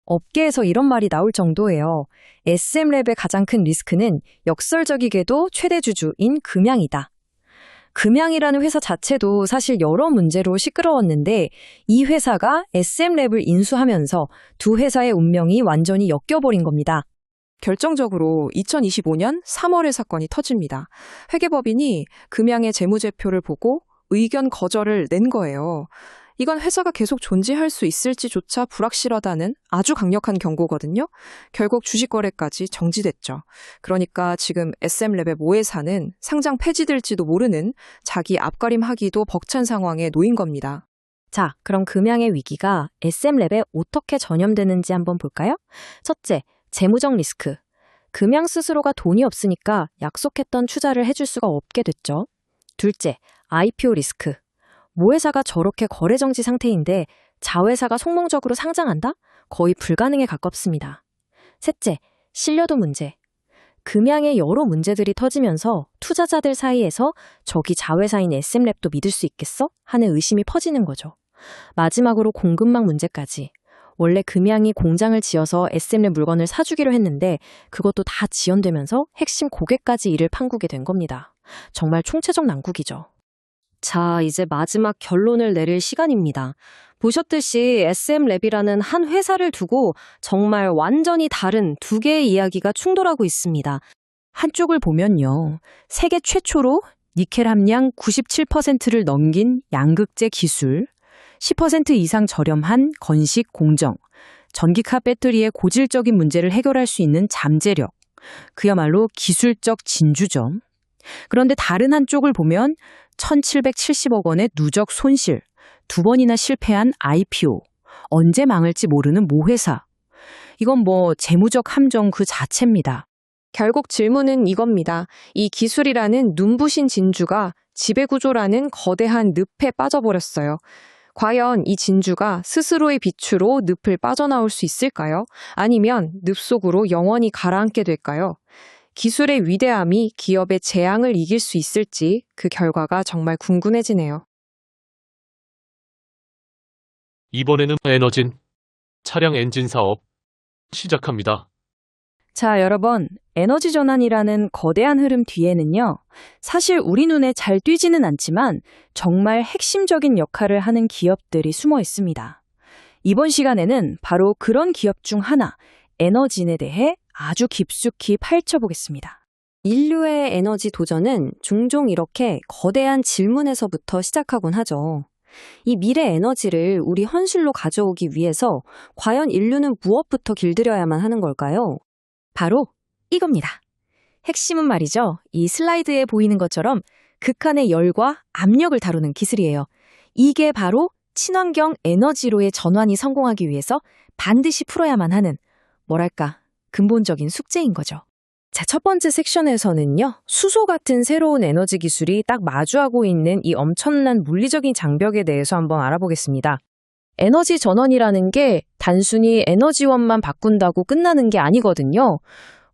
업계에서 이런 말이 나올 정도예요. SM랩의 가장 큰 리스크는 역설적이게도 최대 주주인 금양이다. 금양이라는 회사 자체도 사실 여러 문제로 시끄러웠는데 이 회사가 SM랩을 인수하면서 두 회사의 운명이 완전히 엮여버린 겁니다. 결정적으로 2025년 3월에 사건이 터집니다. 회계법인이 금양의 재무제표를 보고 의견 거절을 낸 거예요. 이건 회사가 계속 존재할 수 있을지조차 불확실하다는 아주 강력한 경고거든요. 결국 주식거래까지 정지됐죠. 그러니까 지금 SM랩의 모회사는 상장 폐지될지도 모르는 자기 앞가림하기도 벅찬 상황에 놓인 겁니다. 자, 그럼 금양의 위기가 SM랩에 어떻게 전염되는지 한번 볼까요? 첫째, 재무적 리스크. 금양 스스로가 돈이 없으니까 약속했던 투자를 해줄 수가 없게 됐죠. 둘째, IPO 리스크. 모회사가 저렇게 거래정지 상태인데 자회사가 성공적으로 상장한다? 거의 불가능에 가깝습니다. 셋째, 신뢰도 문제. 금양의 여러 문제들이 터지면서 투자자들 사이에서 저기 자회사인 SM랩도 믿을 수 있겠어? 하는 의심이 퍼지는 거죠. 마지막으로 공급망 문제까지. 원래 금양이 공장을 지어서 SM랩 물건을 사주기로 했는데 그것도 다 지연되면서 핵심 고객까지 이를 판구게 된 겁니다. 정말 총체적 난국이죠. 자, 이제 마지막 결론을 내릴 시간입니다. 보셨듯이 SM랩이라는 한 회사를 두고 정말 완전히 다른 두 개의 이야기가 충돌하고 있습니다. 한쪽을 보면요. 세계 최초로 니켈 함량 97%를 넘긴 양극재 기술, 10% 이상 저렴한 건식 공정, 전기카 배터리의 고질적인 문제를 해결할 수 있는 잠재력, 그야말로 기술적 진주점. 그런데 다른 한쪽을 보면 1,770억 원의 누적 손실, 2번이나 실패한 IPO, 언제 망할지 모르는 모회사. 이건 재무적 함정 그 자체입니다. 결국 질문은 이겁니다. 이 기술이라는 눈부신 진주가 지배구조라는 거대한 늪에 빠져버렸어요. 과연 이 진주가 스스로의 빛으로 늪을 빠져나올 수 있을까요? 아니면 늪 속으로 영원히 가라앉게 될까요? 기술의 위대함이 기업의 재앙을 이길 수 있을지 그 결과가 정말 궁금해지네요. 이번에는 에너진 차량 엔진 사업 시작합니다. 자, 여러분, 에너지 전환이라는 거대한 흐름 뒤에는요, 사실 우리 눈에 잘 띄지는 않지만 정말 핵심적인 역할을 하는 기업들이 숨어 있습니다. 이번 시간에는 바로 그런 기업 중 하나, 에너진에 대해 아주 깊숙이 파헤쳐보겠습니다. 인류의 에너지 도전은 종종 이렇게 거대한 질문에서부터 시작하곤 하죠. 이 미래 에너지를 우리 현실로 가져오기 위해서 과연 인류는 무엇부터 길들여야만 하는 걸까요? 바로 이겁니다. 핵심은 말이죠. 이 슬라이드에 보이는 것처럼 극한의 열과 압력을 다루는 기술이에요. 이게 바로 친환경 에너지로의 전환이 성공하기 위해서 반드시 풀어야만 하는 근본적인 숙제인 거죠. 자, 첫 번째 섹션에서는요. 수소 같은 새로운 에너지 기술이 딱 마주하고 있는 이 엄청난 물리적인 장벽에 대해서 한번 알아보겠습니다. 에너지 전환이라는 게 단순히 에너지원만 바꾼다고 끝나는 게 아니거든요.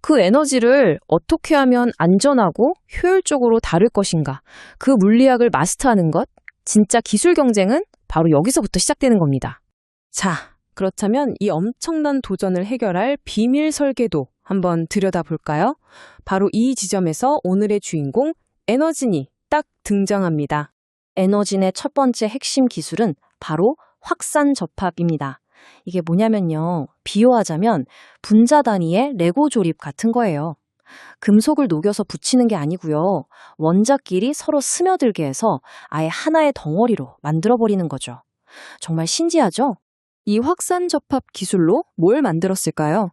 그 에너지를 어떻게 하면 안전하고 효율적으로 다룰 것인가, 그 물리학을 마스터하는 것, 진짜 기술 경쟁은 바로 여기서부터 시작되는 겁니다. 자, 그렇다면 이 엄청난 도전을 해결할 비밀 설계도 한번 들여다볼까요? 바로 이 지점에서 오늘의 주인공 에너진이 딱 등장합니다. 에너진의 첫 번째 핵심 기술은 바로 확산 접합입니다. 이게 뭐냐면요. 비유하자면 분자 단위의 레고 조립 같은 거예요. 금속을 녹여서 붙이는 게 아니고요. 원자끼리 서로 스며들게 해서 아예 하나의 덩어리로 만들어버리는 거죠. 정말 신기하죠? 이 확산 접합 기술로 뭘 만들었을까요?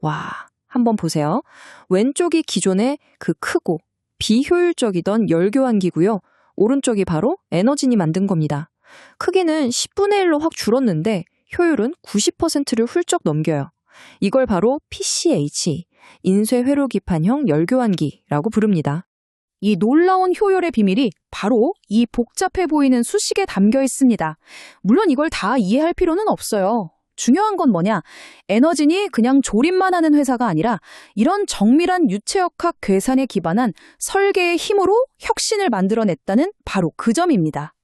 와, 한번 보세요. 왼쪽이 기존의 그 크고 비효율적이던 열교환기고요. 오른쪽이 바로 에너진이 만든 겁니다. 크기는 10분의 1로 확 줄었는데 효율은 90%를 훌쩍 넘겨요. 이걸 바로 PCH, 인쇄회로기판형 열교환기라고 부릅니다. 이 놀라운 효율의 비밀이 바로 이 복잡해 보이는 수식에 담겨 있습니다. 물론 이걸 다 이해할 필요는 없어요. 중요한 건 뭐냐? 에너진이 그냥 조립만 하는 회사가 아니라 이런 정밀한 유체역학 계산에 기반한 설계의 힘으로 혁신을 만들어냈다는 바로 그 점입니다.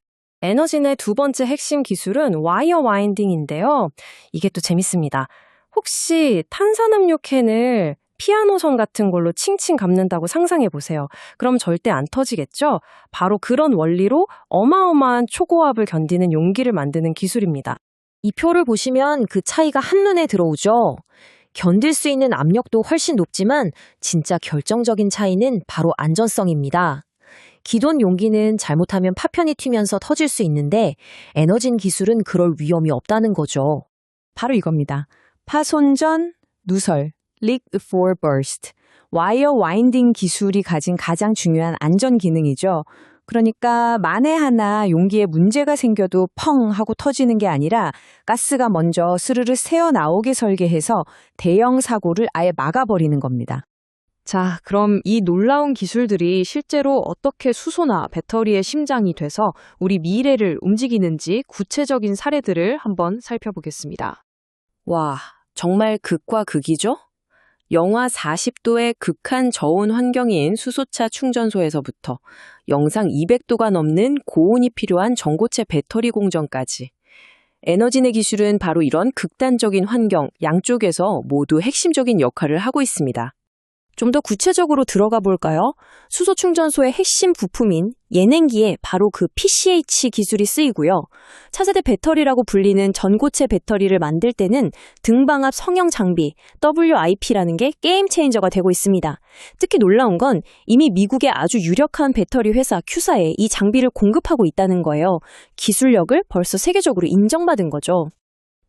에너진의 두 번째 핵심 기술은 와이어 와인딩인데요. 이게 또 재밌습니다. 혹시 탄산음료 캔을 피아노선 같은 걸로 칭칭 감는다고 상상해 보세요. 그럼 절대 안 터지겠죠? 바로 그런 원리로 어마어마한 초고압을 견디는 용기를 만드는 기술입니다. 이 표를 보시면 그 차이가 한눈에 들어오죠. 견딜 수 있는 압력도 훨씬 높지만 진짜 결정적인 차이는 바로 안전성입니다. 기존 용기는 잘못하면 파편이 튀면서 터질 수 있는데 에너진 기술은 그럴 위험이 없다는 거죠. 바로 이겁니다. 파손 전 누설, leak before burst, 와이어 와인딩 기술이 가진 가장 중요한 안전 기능이죠. 그러니까 만에 하나 용기에 문제가 생겨도 펑 하고 터지는 게 아니라 가스가 먼저 스르르 새어나오게 설계해서 대형 사고를 아예 막아버리는 겁니다. 자, 그럼 이 놀라운 기술들이 실제로 어떻게 수소나 배터리의 심장이 돼서 우리 미래를 움직이는지 구체적인 사례들을 한번 살펴보겠습니다. 와, 정말 극과 극이죠? 영하 40도의 극한 저온 환경인 수소차 충전소에서부터 영상 200도가 넘는 고온이 필요한 전고체 배터리 공정까지. 에너진의 기술은 바로 이런 극단적인 환경 양쪽에서 모두 핵심적인 역할을 하고 있습니다. 좀 더 구체적으로 들어가 볼까요? 수소 충전소의 핵심 부품인 예냉기에 바로 그 PCH 기술이 쓰이고요. 차세대 배터리라고 불리는 전고체 배터리를 만들 때는 등방압 성형 장비 WIP라는 게 게임 체인저가 되고 있습니다. 특히 놀라운 건 이미 미국의 아주 유력한 배터리 회사 큐사에 이 장비를 공급하고 있다는 거예요. 기술력을 벌써 세계적으로 인정받은 거죠.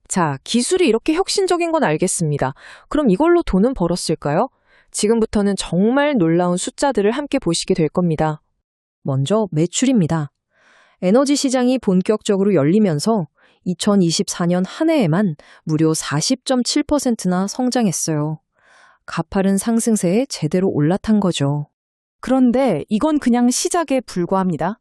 자, 기술이 이렇게 혁신적인 건 알겠습니다. 그럼 이걸로 돈은 벌었을까요? 지금부터는 정말 놀라운 숫자들을 함께 보시게 될 겁니다. 먼저 매출입니다. 에너지 시장이 본격적으로 열리면서 2024년 한 해에만 무려 40.7%나 성장했어요. 가파른 상승세에 제대로 올라탄 거죠. 그런데 이건 그냥 시작에 불과합니다.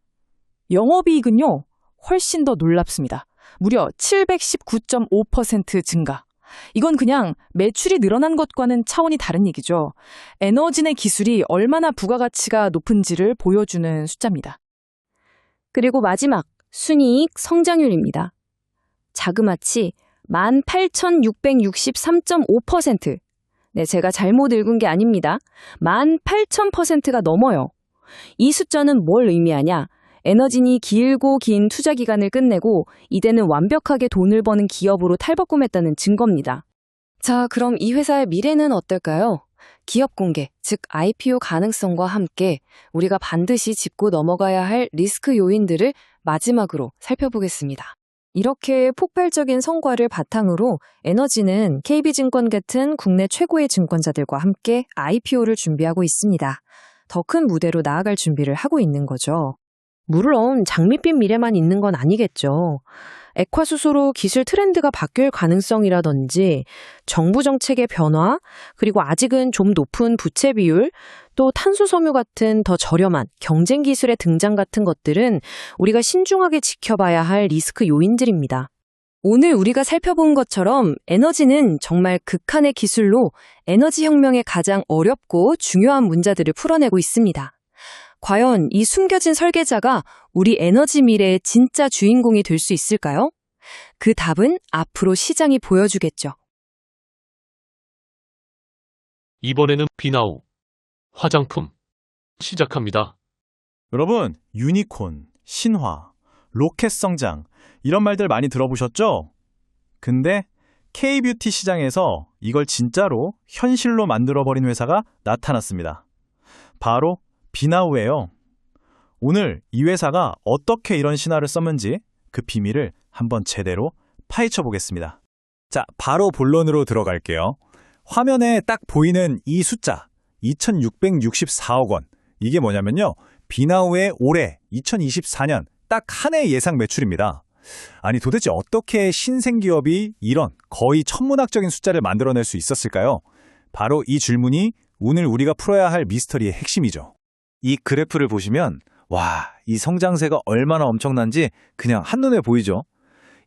영업이익은요, 훨씬 더 놀랍습니다. 무려 719.5% 증가. 이건 그냥 매출이 늘어난 것과는 차원이 다른 얘기죠. 에너지내 기술이 얼마나 부가가치가 높은지를 보여주는 숫자입니다. 그리고 마지막 순이익 성장률입니다. 자그마치 18,663.5%. 네, 제가 잘못 읽은 게 아닙니다. 18,000%가 넘어요. 이 숫자는 뭘 의미하냐? 에너진이 길고 긴 투자 기간을 끝내고 이제는 완벽하게 돈을 버는 기업으로 탈바꿈했다는 증거입니다. 자, 그럼 이 회사의 미래는 어떨까요? 기업 공개, 즉 IPO 가능성과 함께 우리가 반드시 짚고 넘어가야 할 리스크 요인들을 마지막으로 살펴보겠습니다. 이렇게 폭발적인 성과를 바탕으로 에너지는 KB증권 같은 국내 최고의 증권사들과 함께 IPO를 준비하고 있습니다. 더 큰 무대로 나아갈 준비를 하고 있는 거죠. 물론 장밋빛 미래만 있는 건 아니겠죠. 액화수소로 기술 트렌드가 바뀔 가능성이라든지 정부 정책의 변화, 그리고 아직은 좀 높은 부채 비율, 또 탄소 섬유 같은 더 저렴한 경쟁 기술의 등장 같은 것들은 우리가 신중하게 지켜봐야 할 리스크 요인들입니다. 오늘 우리가 살펴본 것처럼 에너지는 정말 극한의 기술로 에너지 혁명의 가장 어렵고 중요한 문제들을 풀어내고 있습니다. 과연 이 숨겨진 설계자가 우리 에너지 미래의 진짜 주인공이 될 수 있을까요? 그 답은 앞으로 시장이 보여주겠죠. 이번에는 비나우 화장품 시작합니다. 여러분, 유니콘, 신화, 로켓 성장 이런 말들 많이 들어보셨죠? 근데 K-뷰티 시장에서 이걸 진짜로 현실로 만들어버린 회사가 나타났습니다. 바로 비나우예요. 오늘 이 회사가 어떻게 이런 신화를 썼는지 그 비밀을 한번 제대로 파헤쳐 보겠습니다. 자, 바로 본론으로 들어갈게요. 화면에 딱 보이는 이 숫자 2,664억 원. 이게 뭐냐면요. 비나우의 올해 2024년 딱 한 해 예상 매출입니다. 아니 도대체 어떻게 신생기업이 이런 거의 천문학적인 숫자를 만들어낼 수 있었을까요? 바로 이 질문이 오늘 우리가 풀어야 할 미스터리의 핵심이죠. 이 그래프를 보시면 와, 이 성장세가 얼마나 엄청난지 그냥 한눈에 보이죠.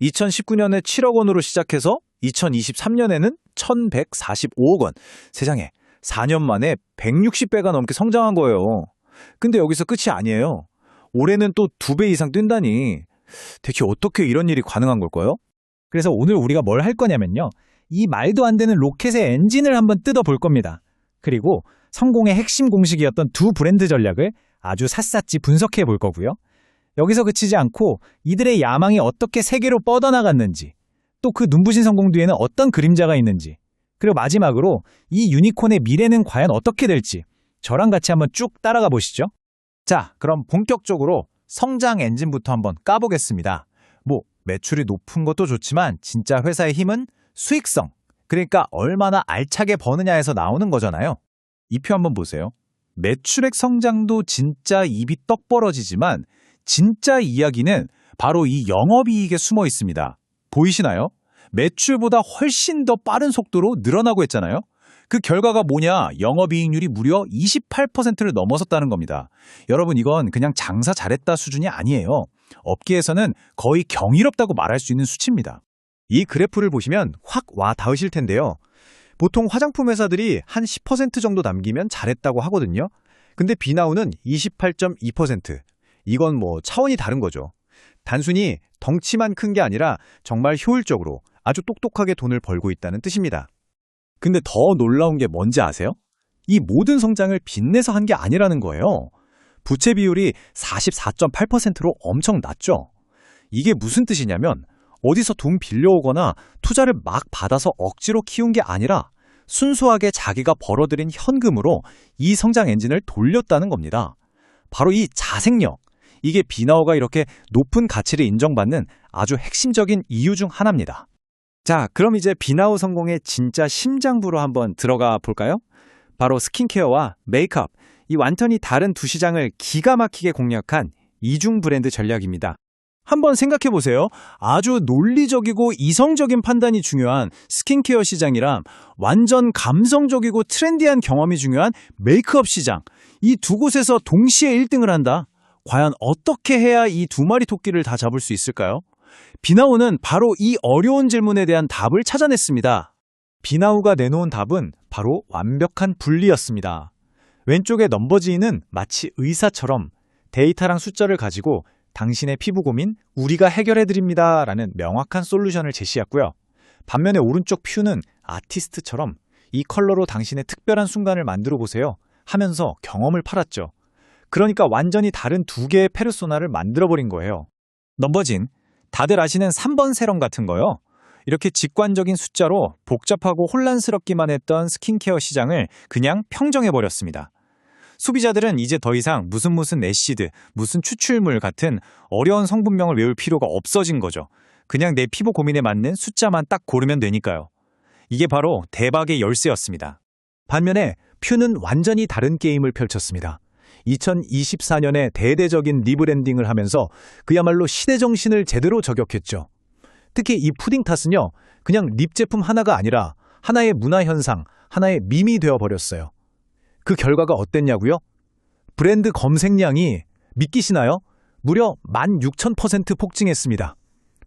2019년에 7억 원으로 시작해서 2023년에는 1,145억 원. 세상에 4년 만에 160배가 넘게 성장한 거예요. 근데 여기서 끝이 아니에요. 올해는 또 2배 이상 뛴다니 대체 어떻게 이런 일이 가능한 걸까요? 그래서 오늘 우리가 뭘 할 거냐면요. 이 말도 안 되는 로켓의 엔진을 한번 뜯어볼 겁니다. 그리고 성공의 핵심 공식이었던 두 브랜드 전략을 아주 샅샅이 분석해 볼 거고요. 여기서 그치지 않고 이들의 야망이 어떻게 세계로 뻗어나갔는지, 또 그 눈부신 성공 뒤에는 어떤 그림자가 있는지, 그리고 마지막으로 이 유니콘의 미래는 과연 어떻게 될지 저랑 같이 한번 쭉 따라가 보시죠. 자, 그럼 본격적으로 성장 엔진부터 한번 까보겠습니다. 매출이 높은 것도 좋지만 진짜 회사의 힘은 수익성, 그러니까 얼마나 알차게 버느냐에서 나오는 거잖아요. 이 표 한번 보세요. 매출액 성장도 진짜 입이 떡 벌어지지만 진짜 이야기는 바로 이 영업이익에 숨어 있습니다. 보이시나요? 매출보다 훨씬 더 빠른 속도로 늘어나고 했잖아요. 그 결과가 뭐냐? 영업이익률이 무려 28%를 넘어섰다는 겁니다. 여러분, 이건 그냥 장사 잘했다 수준이 아니에요. 업계에서는 거의 경이롭다고 말할 수 있는 수치입니다. 이 그래프를 보시면 확 와 닿으실 텐데요. 보통 화장품 회사들이 한 10% 정도 남기면 잘했다고 하거든요. 근데 비나우는 28.2%. 이건 차원이 다른 거죠. 단순히 덩치만 큰 게 아니라 정말 효율적으로 아주 똑똑하게 돈을 벌고 있다는 뜻입니다. 근데 더 놀라운 게 뭔지 아세요? 이 모든 성장을 빚내서 한 게 아니라는 거예요. 부채 비율이 44.8%로 엄청 낮죠. 이게 무슨 뜻이냐면 어디서 돈 빌려오거나 투자를 막 받아서 억지로 키운 게 아니라 순수하게 자기가 벌어들인 현금으로 이 성장 엔진을 돌렸다는 겁니다. 바로 이 자생력, 이게 비나오가 이렇게 높은 가치를 인정받는 아주 핵심적인 이유 중 하나입니다. 자, 그럼 이제 비나오 성공의 진짜 심장부로 한번 들어가 볼까요? 바로 스킨케어와 메이크업, 이 완전히 다른 두 시장을 기가 막히게 공략한 이중 브랜드 전략입니다. 한번 생각해 보세요. 아주 논리적이고 이성적인 판단이 중요한 스킨케어 시장이랑 완전 감성적이고 트렌디한 경험이 중요한 메이크업 시장. 이 두 곳에서 동시에 1등을 한다. 과연 어떻게 해야 이 두 마리 토끼를 다 잡을 수 있을까요? 비나우는 바로 이 어려운 질문에 대한 답을 찾아냈습니다. 비나우가 내놓은 답은 바로 완벽한 분리였습니다. 왼쪽의 넘버지인은 마치 의사처럼 데이터랑 숫자를 가지고 당신의 피부 고민 우리가 해결해드립니다 라는 명확한 솔루션을 제시했고요. 반면에 오른쪽 퓨는 아티스트처럼 이 컬러로 당신의 특별한 순간을 만들어 보세요 하면서 경험을 팔았죠. 그러니까 완전히 다른 두 개의 페르소나를 만들어버린 거예요. 넘버진, 다들 아시는 3번 세럼 같은 거요. 이렇게 직관적인 숫자로 복잡하고 혼란스럽기만 했던 스킨케어 시장을 그냥 평정해버렸습니다. 소비자들은 이제 더 이상 무슨 애시드, 무슨 추출물 같은 어려운 성분명을 외울 필요가 없어진 거죠. 그냥 내 피부 고민에 맞는 숫자만 딱 고르면 되니까요. 이게 바로 대박의 열쇠였습니다. 반면에 퓨는 완전히 다른 게임을 펼쳤습니다. 2024년에 대대적인 리브랜딩을 하면서 그야말로 시대 정신을 제대로 저격했죠. 특히 이 푸딩 탓은요, 그냥 립 제품 하나가 아니라 하나의 문화 현상, 하나의 밈이 되어버렸어요. 그 결과가 어땠냐고요? 브랜드 검색량이 믿기시나요? 무려 16,000% 폭증했습니다.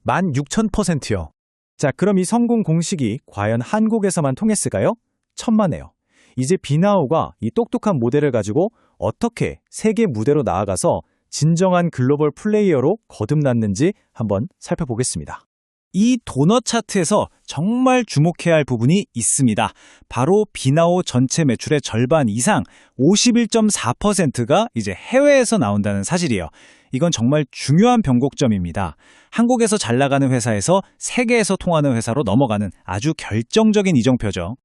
16,000%요. 자, 그럼 이 성공 공식이 과연 한국에서만 통했을까요? 천만에요. 이제 비나오가 이 똑똑한 모델을 가지고 어떻게 세계 무대로 나아가서 진정한 글로벌 플레이어로 거듭났는지 한번 살펴보겠습니다. 이 도넛 차트에서 정말 주목해야 할 부분이 있습니다. 바로 비나오 전체 매출의 절반 이상 51.4%가 이제 해외에서 나온다는 사실이에요. 이건 정말 중요한 변곡점입니다. 한국에서 잘 나가는 회사에서 세계에서 통하는 회사로 넘어가는 아주 결정적인 이정표죠.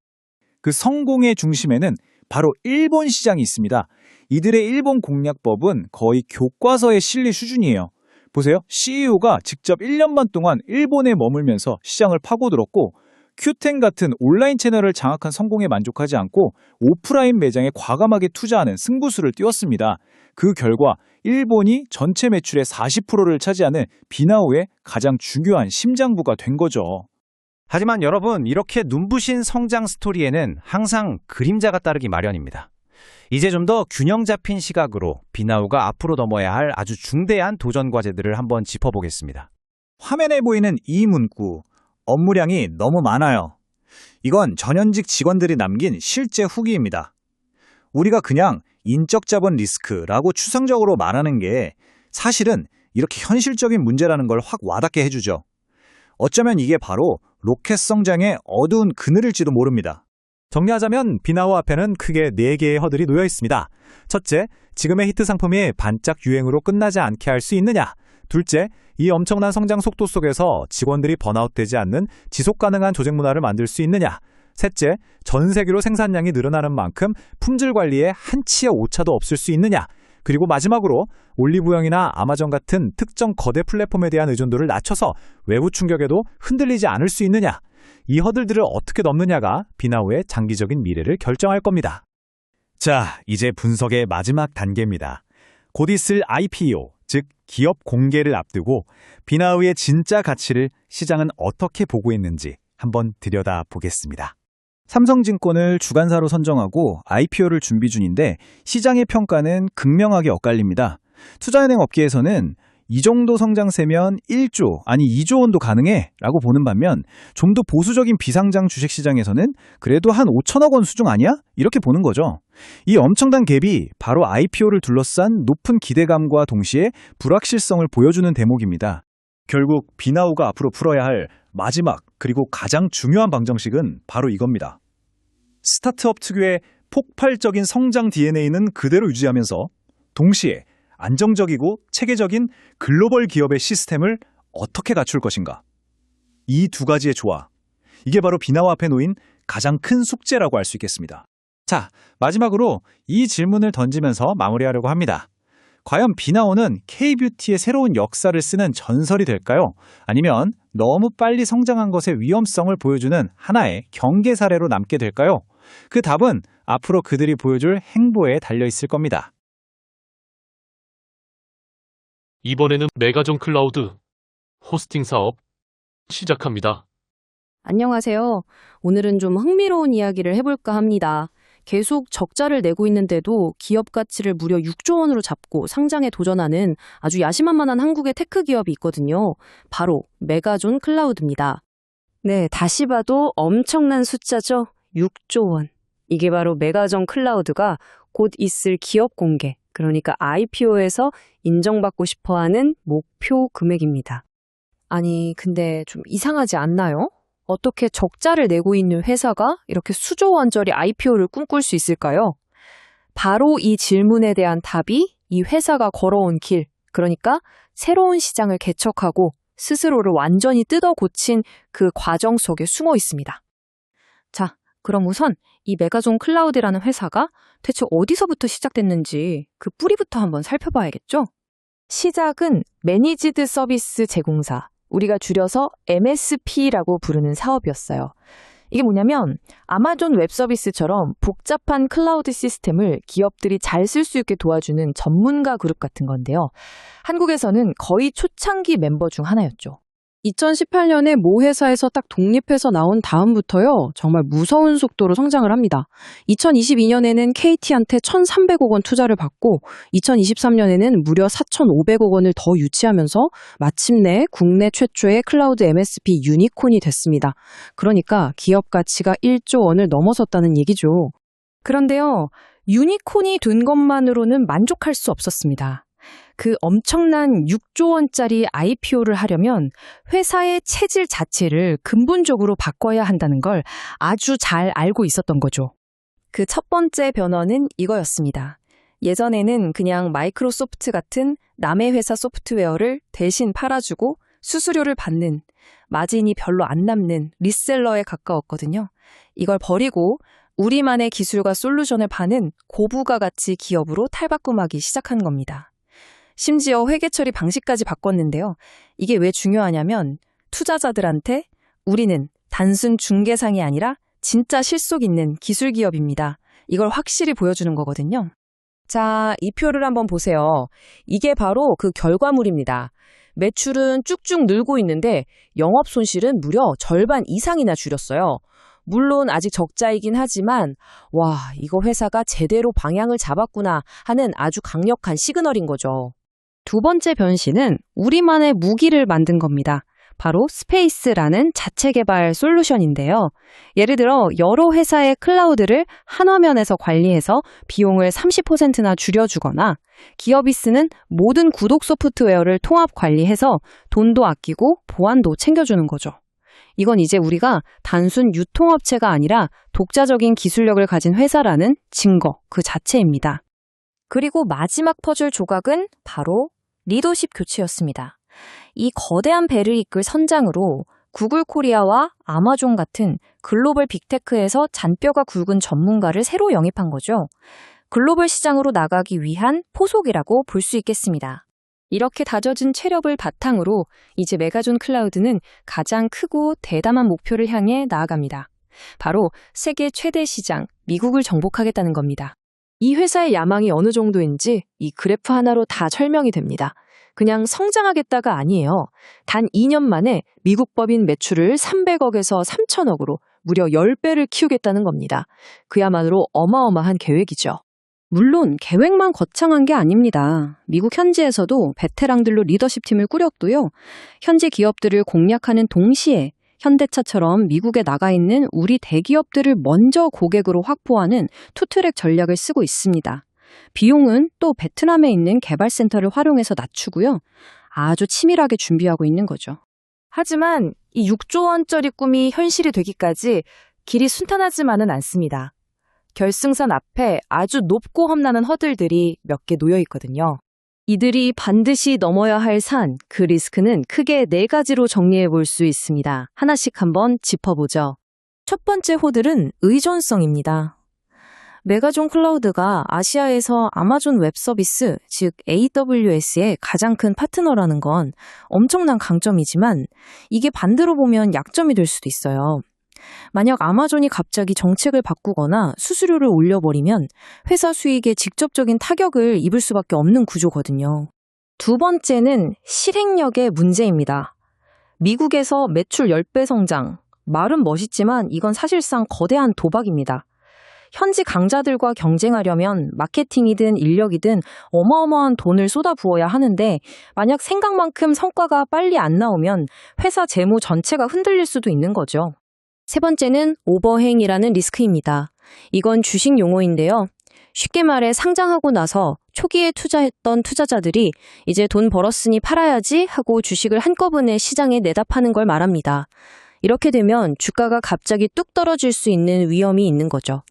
그 성공의 중심에는 바로 일본 시장이 있습니다. 이들의 일본 공략법은 거의 교과서에 실릴 수준이에요. 보세요. CEO가 직접 1년 반 동안 일본에 머물면서 시장을 파고들었고 큐텐 같은 온라인 채널을 장악한 성공에 만족하지 않고 오프라인 매장에 과감하게 투자하는 승부수를 띄웠습니다. 그 결과 일본이 전체 매출의 40%를 차지하는 비나오의 가장 중요한 심장부가 된 거죠. 하지만 여러분, 이렇게 눈부신 성장 스토리에는 항상 그림자가 따르기 마련입니다. 이제 좀 더 균형 잡힌 시각으로 비나우가 앞으로 넘어야 할 아주 중대한 도전 과제들을 한번 짚어보겠습니다. 화면에 보이는 이 문구, 업무량이 너무 많아요. 이건 전현직 직원들이 남긴 실제 후기입니다. 우리가 그냥 인적 자본 리스크라고 추상적으로 말하는 게 사실은 이렇게 현실적인 문제라는 걸 확 와닿게 해주죠. 어쩌면 이게 바로 로켓 성장의 어두운 그늘일지도 모릅니다. 정리하자면 비나오 앞에는 크게 4개의 허들이 놓여 있습니다. 첫째, 지금의 히트 상품이 반짝 유행으로 끝나지 않게 할 수 있느냐. 둘째, 이 엄청난 성장 속도 속에서 직원들이 번아웃되지 않는 지속 가능한 조직 문화를 만들 수 있느냐. 셋째, 전 세계로 생산량이 늘어나는 만큼 품질 관리에 한치의 오차도 없을 수 있느냐. 그리고 마지막으로 올리브영이나 아마존 같은 특정 거대 플랫폼에 대한 의존도를 낮춰서 외부 충격에도 흔들리지 않을 수 있느냐. 이 허들들을 어떻게 넘느냐가 비나오의 장기적인 미래를 결정할 겁니다. 자, 이제 분석의 마지막 단계입니다. 곧 있을 IPO, 즉 기업 공개를 앞두고 비나오의 진짜 가치를 시장은 어떻게 보고 있는지 한번 들여다보겠습니다. 삼성증권을 주관사로 선정하고 IPO를 준비 중인데 시장의 평가는 극명하게 엇갈립니다. 투자은행 업계에서는 이 정도 성장세면 1조, 아니 2조 원도 가능해 라고 보는 반면 좀 더 보수적인 비상장 주식시장에서는 그래도 한 5천억 원 수준 아니야? 이렇게 보는 거죠. 이 엄청난 갭이 바로 IPO를 둘러싼 높은 기대감과 동시에 불확실성을 보여주는 대목입니다. 결국 비나오가 앞으로 풀어야 할 마지막 그리고 가장 중요한 방정식은 바로 이겁니다. 스타트업 특유의 폭발적인 성장 DNA는 그대로 유지하면서 동시에 안정적이고 체계적인 글로벌 기업의 시스템을 어떻게 갖출 것인가? 이 두 가지의 조화, 이게 바로 비나오 앞에 놓인 가장 큰 숙제라고 할 수 있겠습니다. 자, 마지막으로 이 질문을 던지면서 마무리하려고 합니다. 과연 비나오는 K-뷰티의 새로운 역사를 쓰는 전설이 될까요? 아니면 너무 빨리 성장한 것의 위험성을 보여주는 하나의 경계 사례로 남게 될까요? 그 답은 앞으로 그들이 보여줄 행보에 달려 있을 겁니다. 이번에는 메가존 클라우드 호스팅 사업 시작합니다. 안녕하세요. 오늘은 좀 흥미로운 이야기를 해볼까 합니다. 계속 적자를 내고 있는데도 기업 가치를 무려 6조 원으로 잡고 상장에 도전하는 아주 야심한만한 한국의 테크 기업이 있거든요. 바로 메가존 클라우드입니다. 네, 다시 봐도 엄청난 숫자죠. 6조 원. 이게 바로 메가존 클라우드가 곧 있을 기업 공개, 그러니까 IPO에서 인정받고 싶어하는 목표 금액입니다. 아니, 근데 좀 이상하지 않나요? 어떻게 적자를 내고 있는 회사가 이렇게 수조 원짜리 IPO를 꿈꿀 수 있을까요? 바로 이 질문에 대한 답이 이 회사가 걸어온 길, 그러니까 새로운 시장을 개척하고 스스로를 완전히 뜯어 고친 그 과정 속에 숨어 있습니다. 자, 그럼 우선 이 메가존 클라우드라는 회사가 대체 어디서부터 시작됐는지 그 뿌리부터 한번 살펴봐야겠죠? 시작은 매니지드 서비스 제공사, 우리가 줄여서 MSP라고 부르는 사업이었어요. 이게 뭐냐면 아마존 웹 서비스처럼 복잡한 클라우드 시스템을 기업들이 잘 쓸 수 있게 도와주는 전문가 그룹 같은 건데요. 한국에서는 거의 초창기 멤버 중 하나였죠. 2018년에 모 회사에서 딱 독립해서 나온 다음부터요, 정말 무서운 속도로 성장을 합니다. 2022년에는 KT한테 1,300억 원 투자를 받고 2023년에는 무려 4,500억 원을 더 유치하면서 마침내 국내 최초의 클라우드 MSP 유니콘이 됐습니다. 그러니까 기업 가치가 1조 원을 넘어섰다는 얘기죠. 그런데요, 유니콘이 된 것만으로는 만족할 수 없었습니다. 그 엄청난 6조 원짜리 IPO를 하려면 회사의 체질 자체를 근본적으로 바꿔야 한다는 걸 아주 잘 알고 있었던 거죠. 그 첫 번째 변화는 이거였습니다. 예전에는 그냥 마이크로소프트 같은 남의 회사 소프트웨어를 대신 팔아주고 수수료를 받는, 마진이 별로 안 남는 리셀러에 가까웠거든요. 이걸 버리고 우리만의 기술과 솔루션을 파는 고부가 가치 기업으로 탈바꿈하기 시작한 겁니다. 심지어 회계 처리 방식까지 바꿨는데요. 이게 왜 중요하냐면 투자자들한테 우리는 단순 중개상이 아니라 진짜 실속 있는 기술 기업입니다. 이걸 확실히 보여주는 거거든요. 자, 이 표를 한번 보세요. 이게 바로 그 결과물입니다. 매출은 쭉쭉 늘고 있는데 영업 손실은 무려 절반 이상이나 줄였어요. 물론 아직 적자이긴 하지만 와, 이거 회사가 제대로 방향을 잡았구나 하는 아주 강력한 시그널인 거죠. 두 번째 변신은 우리만의 무기를 만든 겁니다. 바로 스페이스라는 자체 개발 솔루션인데요. 예를 들어 여러 회사의 클라우드를 한 화면에서 관리해서 비용을 30%나 줄여주거나 기업이 쓰는 모든 구독 소프트웨어를 통합 관리해서 돈도 아끼고 보안도 챙겨주는 거죠. 이건 이제 우리가 단순 유통업체가 아니라 독자적인 기술력을 가진 회사라는 증거 그 자체입니다. 그리고 마지막 퍼즐 조각은 바로 리더십 교체였습니다. 이 거대한 배를 이끌 선장으로 구글 코리아와 아마존 같은 글로벌 빅테크에서 잔뼈가 굵은 전문가를 새로 영입한 거죠. 글로벌 시장으로 나가기 위한 포석이라고 볼 수 있겠습니다. 이렇게 다져진 체력을 바탕으로 이제 메가존 클라우드는 가장 크고 대담한 목표를 향해 나아갑니다. 바로 세계 최대 시장, 미국을 정복하겠다는 겁니다. 이 회사의 야망이 어느 정도인지 이 그래프 하나로 다 설명이 됩니다. 그냥 성장하겠다가 아니에요. 단 2년 만에 미국 법인 매출을 300억에서 3천억으로 무려 10배를 키우겠다는 겁니다. 그야말로 어마어마한 계획이죠. 물론 계획만 거창한 게 아닙니다. 미국 현지에서도 베테랑들로 리더십 팀을 꾸렸고요. 현지 기업들을 공략하는 동시에 현대차처럼 미국에 나가 있는 우리 대기업들을 먼저 고객으로 확보하는 투트랙 전략을 쓰고 있습니다. 비용은 또 베트남에 있는 개발센터를 활용해서 낮추고요. 아주 치밀하게 준비하고 있는 거죠. 하지만 이 6조 원짜리 꿈이 현실이 되기까지 길이 순탄하지만은 않습니다. 결승선 앞에 아주 높고 험난한 허들들이 몇 개 놓여 있거든요. 이들이 반드시 넘어야 할 산, 그 리스크는 크게 4가지로 정리해 볼 수 있습니다. 하나씩 한번 짚어보죠. 첫 번째 호들은 의존성입니다. 메가존 클라우드가 아시아에서 아마존 웹 서비스, 즉 AWS의 가장 큰 파트너라는 건 엄청난 강점이지만 이게 반대로 보면 약점이 될 수도 있어요. 만약 아마존이 갑자기 정책을 바꾸거나 수수료를 올려버리면 회사 수익에 직접적인 타격을 입을 수밖에 없는 구조거든요. 두 번째는 실행력의 문제입니다. 미국에서 매출 10배 성장. 말은 멋있지만 이건 사실상 거대한 도박입니다. 현지 강자들과 경쟁하려면 마케팅이든 인력이든 어마어마한 돈을 쏟아부어야 하는데 만약 생각만큼 성과가 빨리 안 나오면 회사 재무 전체가 흔들릴 수도 있는 거죠. 세 번째는 오버행이라는 리스크입니다. 이건 주식 용어인데요. 쉽게 말해 상장하고 나서 초기에 투자했던 투자자들이 이제 돈 벌었으니 팔아야지 하고 주식을 한꺼번에 시장에 내다 파는 걸 말합니다. 이렇게 되면 주가가 갑자기 뚝 떨어질 수 있는 위험이 있는 거죠.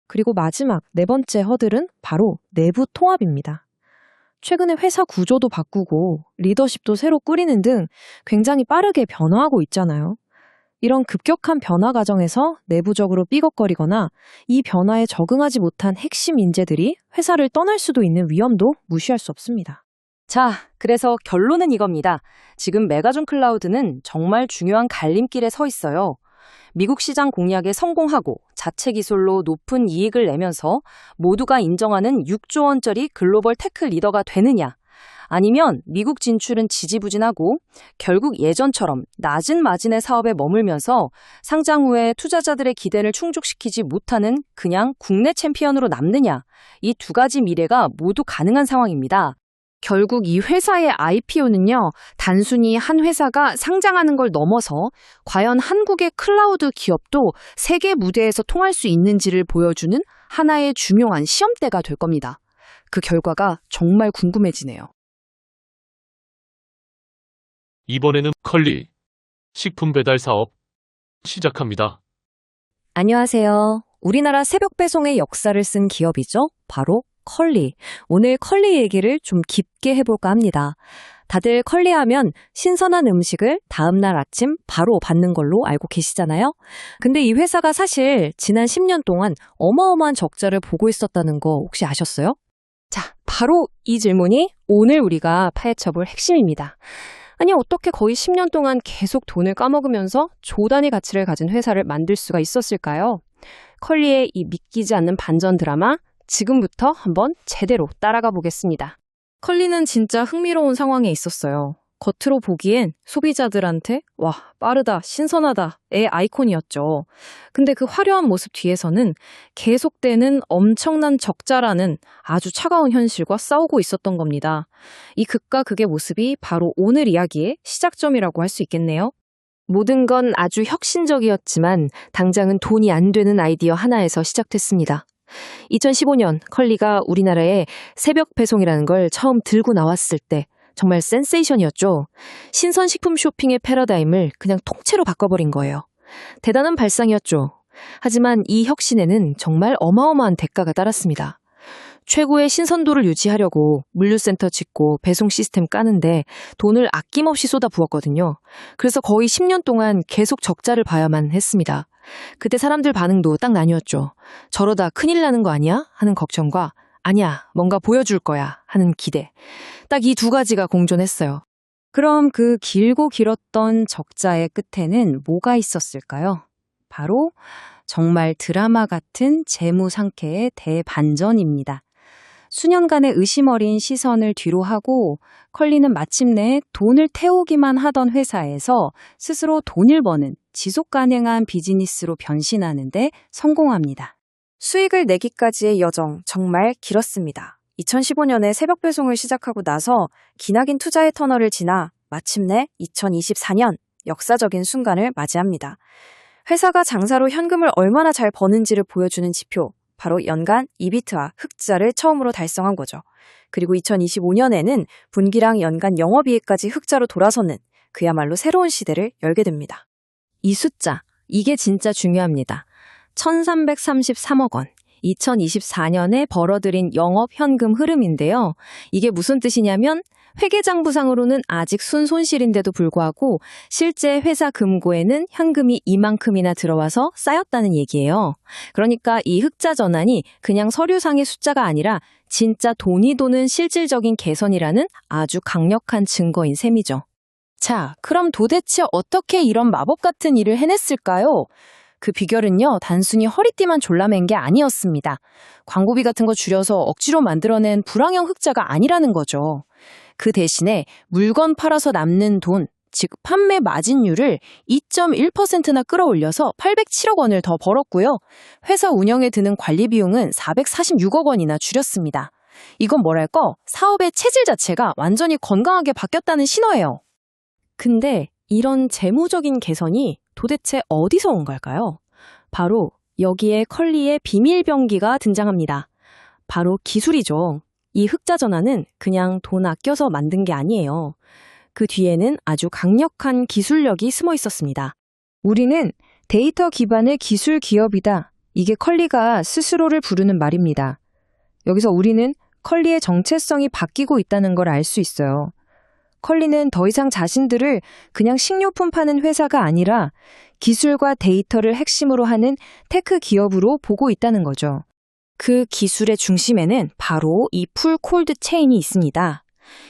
그리고 마지막 4번째 허들은 바로 내부 통합입니다. 최근에 회사 구조도 바꾸고 리더십도 새로 꾸리는 등 굉장히 빠르게 변화하고 있잖아요. 이런 급격한 변화 과정에서 내부적으로 삐걱거리거나 이 변화에 적응하지 못한 핵심 인재들이 회사를 떠날 수도 있는 위험도 무시할 수 없습니다. 자, 그래서 결론은 이겁니다. 지금 메가존 클라우드는 정말 중요한 갈림길에 서 있어요. 미국 시장 공략에 성공하고 자체 기술로 높은 이익을 내면서 모두가 인정하는 6조 원짜리 글로벌 테크 리더가 되느냐, 아니면 미국 진출은 지지부진하고 결국 예전처럼 낮은 마진의 사업에 머물면서 상장 후에 투자자들의 기대를 충족시키지 못하는 그냥 국내 챔피언으로 남느냐, 이 두 가지 미래가 모두 가능한 상황입니다. 결국 이 회사의 IPO는요, 단순히 한 회사가 상장하는 걸 넘어서 과연 한국의 클라우드 기업도 세계 무대에서 통할 수 있는지를 보여주는 하나의 중요한 시험대가 될 겁니다. 그 결과가 정말 궁금해지네요. 이번에는 컬리 식품 배달 사업 시작합니다. 안녕하세요. 우리나라 새벽 배송의 역사를 쓴 기업이죠. 바로 컬리. 오늘 컬리 얘기를 좀 깊게 해볼까 합니다. 다들 컬리 하면 신선한 음식을 다음날 아침 바로 받는 걸로 알고 계시잖아요. 근데 이 회사가 사실 지난 10년 동안 어마어마한 적자를 보고 있었다는 거 혹시 아셨어요? 자, 바로 이 질문이 오늘 우리가 파헤쳐볼 핵심입니다. 아니, 어떻게 거의 10년 동안 계속 돈을 까먹으면서 조 단위 가치를 가진 회사를 만들 수가 있었을까요? 컬리의 이 믿기지 않는 반전 드라마, 지금부터 한번 제대로 따라가 보겠습니다. 컬리는 진짜 흥미로운 상황에 있었어요. 겉으로 보기엔 소비자들한테 와, 빠르다, 신선하다의 아이콘이었죠. 근데 그 화려한 모습 뒤에서는 계속되는 엄청난 적자라는 아주 차가운 현실과 싸우고 있었던 겁니다. 이 극과 극의 모습이 바로 오늘 이야기의 시작점이라고 할 수 있겠네요. 모든 건 아주 혁신적이었지만 당장은 돈이 안 되는 아이디어 하나에서 시작됐습니다. 2015년 컬리가 우리나라에 새벽 배송이라는 걸 처음 들고 나왔을 때 정말 센세이션이었죠. 신선식품 쇼핑의 패러다임을 그냥 통째로 바꿔버린 거예요. 대단한 발상이었죠. 하지만 이 혁신에는 정말 어마어마한 대가가 따랐습니다. 최고의 신선도를 유지하려고 물류센터 짓고 배송 시스템 까는데 돈을 아낌없이 쏟아부었거든요. 그래서 거의 10년 동안 계속 적자를 봐야만 했습니다. 그때 사람들 반응도 딱 나뉘었죠. 저러다 큰일 나는 거 아니야? 하는 걱정과 아니야, 뭔가 보여줄 거야 하는 기대. 딱 이 두 가지가 공존했어요. 그럼 그 길고 길었던 적자의 끝에는 뭐가 있었을까요? 바로 정말 드라마 같은 재무 상태의 대반전입니다. 수년간의 의심 어린 시선을 뒤로하고 컬리는 마침내 돈을 태우기만 하던 회사에서 스스로 돈을 버는 지속 가능한 비즈니스로 변신하는 데 성공합니다. 수익을 내기까지의 여정 정말 길었습니다. 2015년에 새벽 배송을 시작하고 나서 기나긴 투자의 터널을 지나 마침내 2024년 역사적인 순간을 맞이합니다. 회사가 장사로 현금을 얼마나 잘 버는지를 보여주는 지표, 바로 연간 EBIT와 흑자를 처음으로 달성한 거죠. 그리고 2025년에는 분기랑 연간 영업이익까지 흑자로 돌아서는 그야말로 새로운 시대를 열게 됩니다. 이 숫자, 이게 진짜 중요합니다. 1,333억 원. 2024년에 벌어들인 영업 현금 흐름인데요. 이게 무슨 뜻이냐면 회계장부상으로는 아직 순손실인데도 불구하고 실제 회사 금고에는 현금이 이만큼이나 들어와서 쌓였다는 얘기예요. 그러니까 이 흑자 전환이 그냥 서류상의 숫자가 아니라 진짜 돈이 도는 실질적인 개선이라는 아주 강력한 증거인 셈이죠. 자, 그럼 도대체 어떻게 이런 마법 같은 일을 해냈을까요? 그 비결은요, 단순히 허리띠만 졸라맨 게 아니었습니다. 광고비 같은 거 줄여서 억지로 만들어낸 불황형 흑자가 아니라는 거죠. 그 대신에 물건 팔아서 남는 돈, 즉 판매 마진율을 2.1%나 끌어올려서 807억 원을 더 벌었고요. 회사 운영에 드는 관리 비용은 446억 원이나 줄였습니다. 이건 뭐랄까? 사업의 체질 자체가 완전히 건강하게 바뀌었다는 신호예요. 근데 이런 재무적인 개선이 도대체 어디서 온 걸까요? 바로 여기에 컬리의 비밀병기가 등장합니다. 바로 기술이죠. 이 흑자 전환은 그냥 돈 아껴서 만든 게 아니에요. 그 뒤에는 아주 강력한 기술력이 숨어 있었습니다. 우리는 데이터 기반의 기술 기업이다. 이게 컬리가 스스로를 부르는 말입니다. 여기서 우리는 컬리의 정체성이 바뀌고 있다는 걸 알 수 있어요. 컬리는 더 이상 자신들을 그냥 식료품 파는 회사가 아니라 기술과 데이터를 핵심으로 하는 테크 기업으로 보고 있다는 거죠. 그 기술의 중심에는 바로 이 풀 콜드 체인이 있습니다.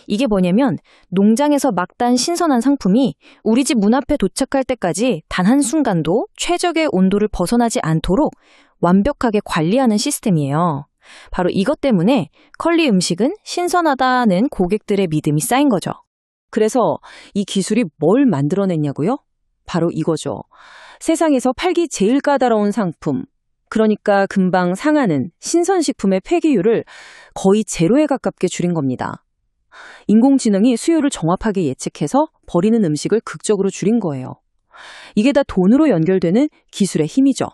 이게 뭐냐면 농장에서 막 딴 신선한 상품이 우리 집 문 앞에 도착할 때까지 단 한순간도 최적의 온도를 벗어나지 않도록 완벽하게 관리하는 시스템이에요. 바로 이것 때문에 컬리 음식은 신선하다는 고객들의 믿음이 쌓인 거죠. 그래서 이 기술이 뭘 만들어냈냐고요? 바로 이거죠. 세상에서 팔기 제일 까다로운 상품, 그러니까 금방 상하는 신선식품의 폐기율을 거의 제로에 가깝게 줄인 겁니다. 인공지능이 수요를 정확하게 예측해서 버리는 음식을 극적으로 줄인 거예요. 이게 다 돈으로 연결되는 기술의 힘이죠.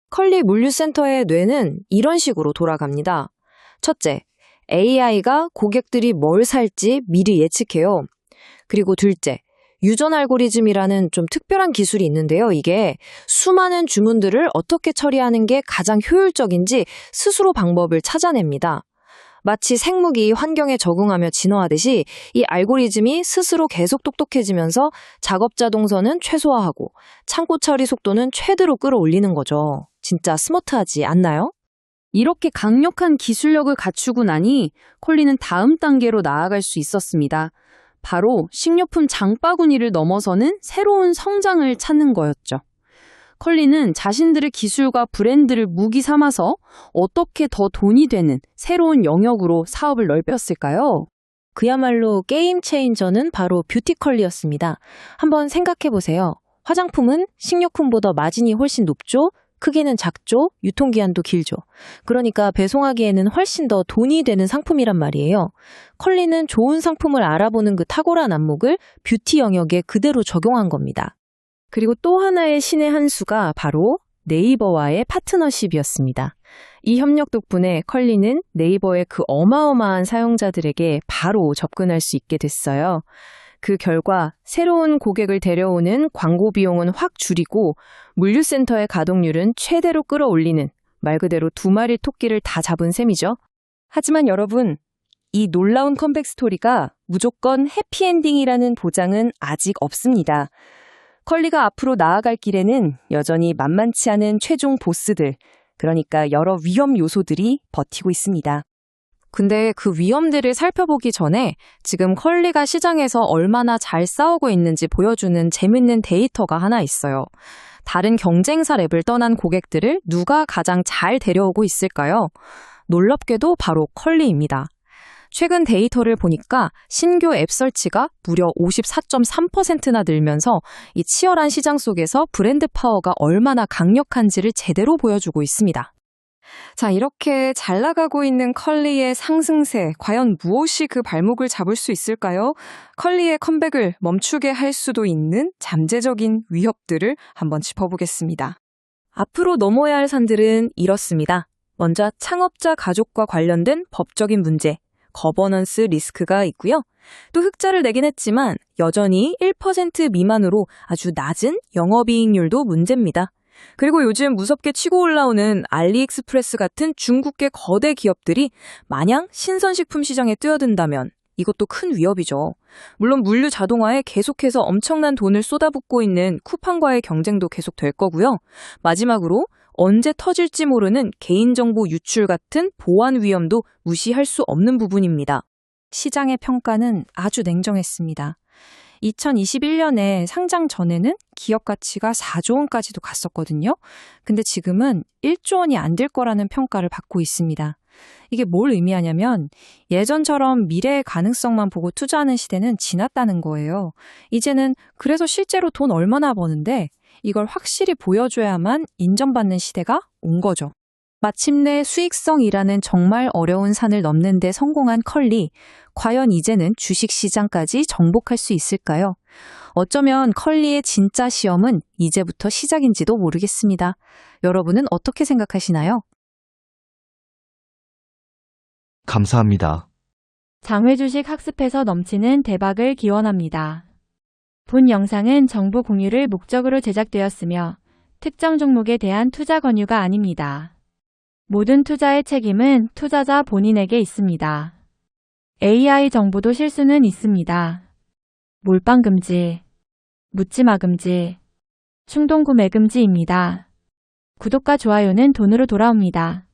컬리 물류센터의 뇌는 이런 식으로 돌아갑니다. 첫째, AI가 고객들이 뭘 살지 미리 예측해요. 그리고 둘째, 유전 알고리즘이라는 좀 특별한 기술이 있는데요. 이게 수많은 주문들을 어떻게 처리하는 게 가장 효율적인지 스스로 방법을 찾아냅니다. 마치 생물이 환경에 적응하며 진화하듯이 이 알고리즘이 스스로 계속 똑똑해지면서 작업자 동선은 최소화하고 창고 처리 속도는 최대로 끌어올리는 거죠. 진짜 스마트하지 않나요? 이렇게 강력한 기술력을 갖추고 나니 컬리는 다음 단계로 나아갈 수 있었습니다. 바로 식료품 장바구니를 넘어서는 새로운 성장을 찾는 거였죠. 컬리는 자신들의 기술과 브랜드를 무기 삼아서 어떻게 더 돈이 되는 새로운 영역으로 사업을 넓혔을까요? 그야말로 게임 체인저는 바로 뷰티컬리였습니다. 한번 생각해보세요. 화장품은 식료품보다 마진이 훨씬 높죠? 크기는 작죠? 유통기한도 길죠. 그러니까 배송하기에는 훨씬 더 돈이 되는 상품이란 말이에요. 컬리는 좋은 상품을 알아보는 그 탁월한 안목을 뷰티 영역에 그대로 적용한 겁니다. 그리고 또 하나의 신의 한 수가 바로 네이버와의 파트너십이었습니다. 이 협력 덕분에 컬리는 네이버의 그 어마어마한 사용자들에게 바로 접근할 수 있게 됐어요. 그 결과 새로운 고객을 데려오는 광고 비용은 확 줄이고 물류센터의 가동률은 최대로 끌어올리는 말 그대로 두 마리 토끼를 다 잡은 셈이죠. 하지만 여러분, 이 놀라운 컴백 스토리가 무조건 해피엔딩이라는 보장은 아직 없습니다. 컬리가 앞으로 나아갈 길에는 여전히 만만치 않은 최종 보스들, 그러니까 여러 위험 요소들이 버티고 있습니다. 근데 그 위험들을 살펴보기 전에 지금 컬리가 시장에서 얼마나 잘 싸우고 있는지 보여주는 재밌는 데이터가 하나 있어요. 다른 경쟁사 랩을 떠난 고객들을 누가 가장 잘 데려오고 있을까요? 놀랍게도 바로 컬리입니다. 최근 데이터를 보니까 신규 앱 설치가 무려 54.3%나 늘면서 이 치열한 시장 속에서 브랜드 파워가 얼마나 강력한지를 제대로 보여주고 있습니다. 자, 이렇게 잘 나가고 있는 컬리의 상승세, 과연 무엇이 그 발목을 잡을 수 있을까요? 컬리의 컴백을 멈추게 할 수도 있는 잠재적인 위협들을 한번 짚어보겠습니다. 앞으로 넘어야 할 산들은 이렇습니다. 먼저 창업자 가족과 관련된 법적인 문제, 거버넌스 리스크가 있고요. 또 흑자를 내긴 했지만 여전히 1% 미만으로 아주 낮은 영업이익률도 문제입니다. 그리고 요즘 무섭게 치고 올라오는 알리익스프레스 같은 중국계 거대 기업들이 마냥 신선식품 시장에 뛰어든다면 이것도 큰 위협이죠. 물론 물류 자동화에 계속해서 엄청난 돈을 쏟아붓고 있는 쿠팡과의 경쟁도 계속될 거고요. 마지막으로 언제 터질지 모르는 개인정보 유출 같은 보안 위험도 무시할 수 없는 부분입니다. 시장의 평가는 아주 냉정했습니다. 2021년에 상장 전에는 기업 가치가 4조 원까지도 갔었거든요. 근데 지금은 1조 원이 안 될 거라는 평가를 받고 있습니다. 이게 뭘 의미하냐면 예전처럼 미래의 가능성만 보고 투자하는 시대는 지났다는 거예요. 이제는 그래서 실제로 돈 얼마나 버는데 이걸 확실히 보여줘야만 인정받는 시대가 온 거죠. 마침내 수익성이라는 정말 어려운 산을 넘는 데 성공한 컬리. 과연 이제는 주식시장까지 정복할 수 있을까요? 어쩌면 컬리의 진짜 시험은 이제부터 시작인지도 모르겠습니다. 여러분은 어떻게 생각하시나요? 감사합니다. 장외주식 학습해서 넘치는 대박을 기원합니다. 본 영상은 정보 공유를 목적으로 제작되었으며 특정 종목에 대한 투자 권유가 아닙니다. 모든 투자의 책임은 투자자 본인에게 있습니다. AI 정보도 실수는 있습니다. 몰빵 금지, 묻지마 금지, 충동 구매 금지입니다. 구독과 좋아요는 돈으로 돌아옵니다.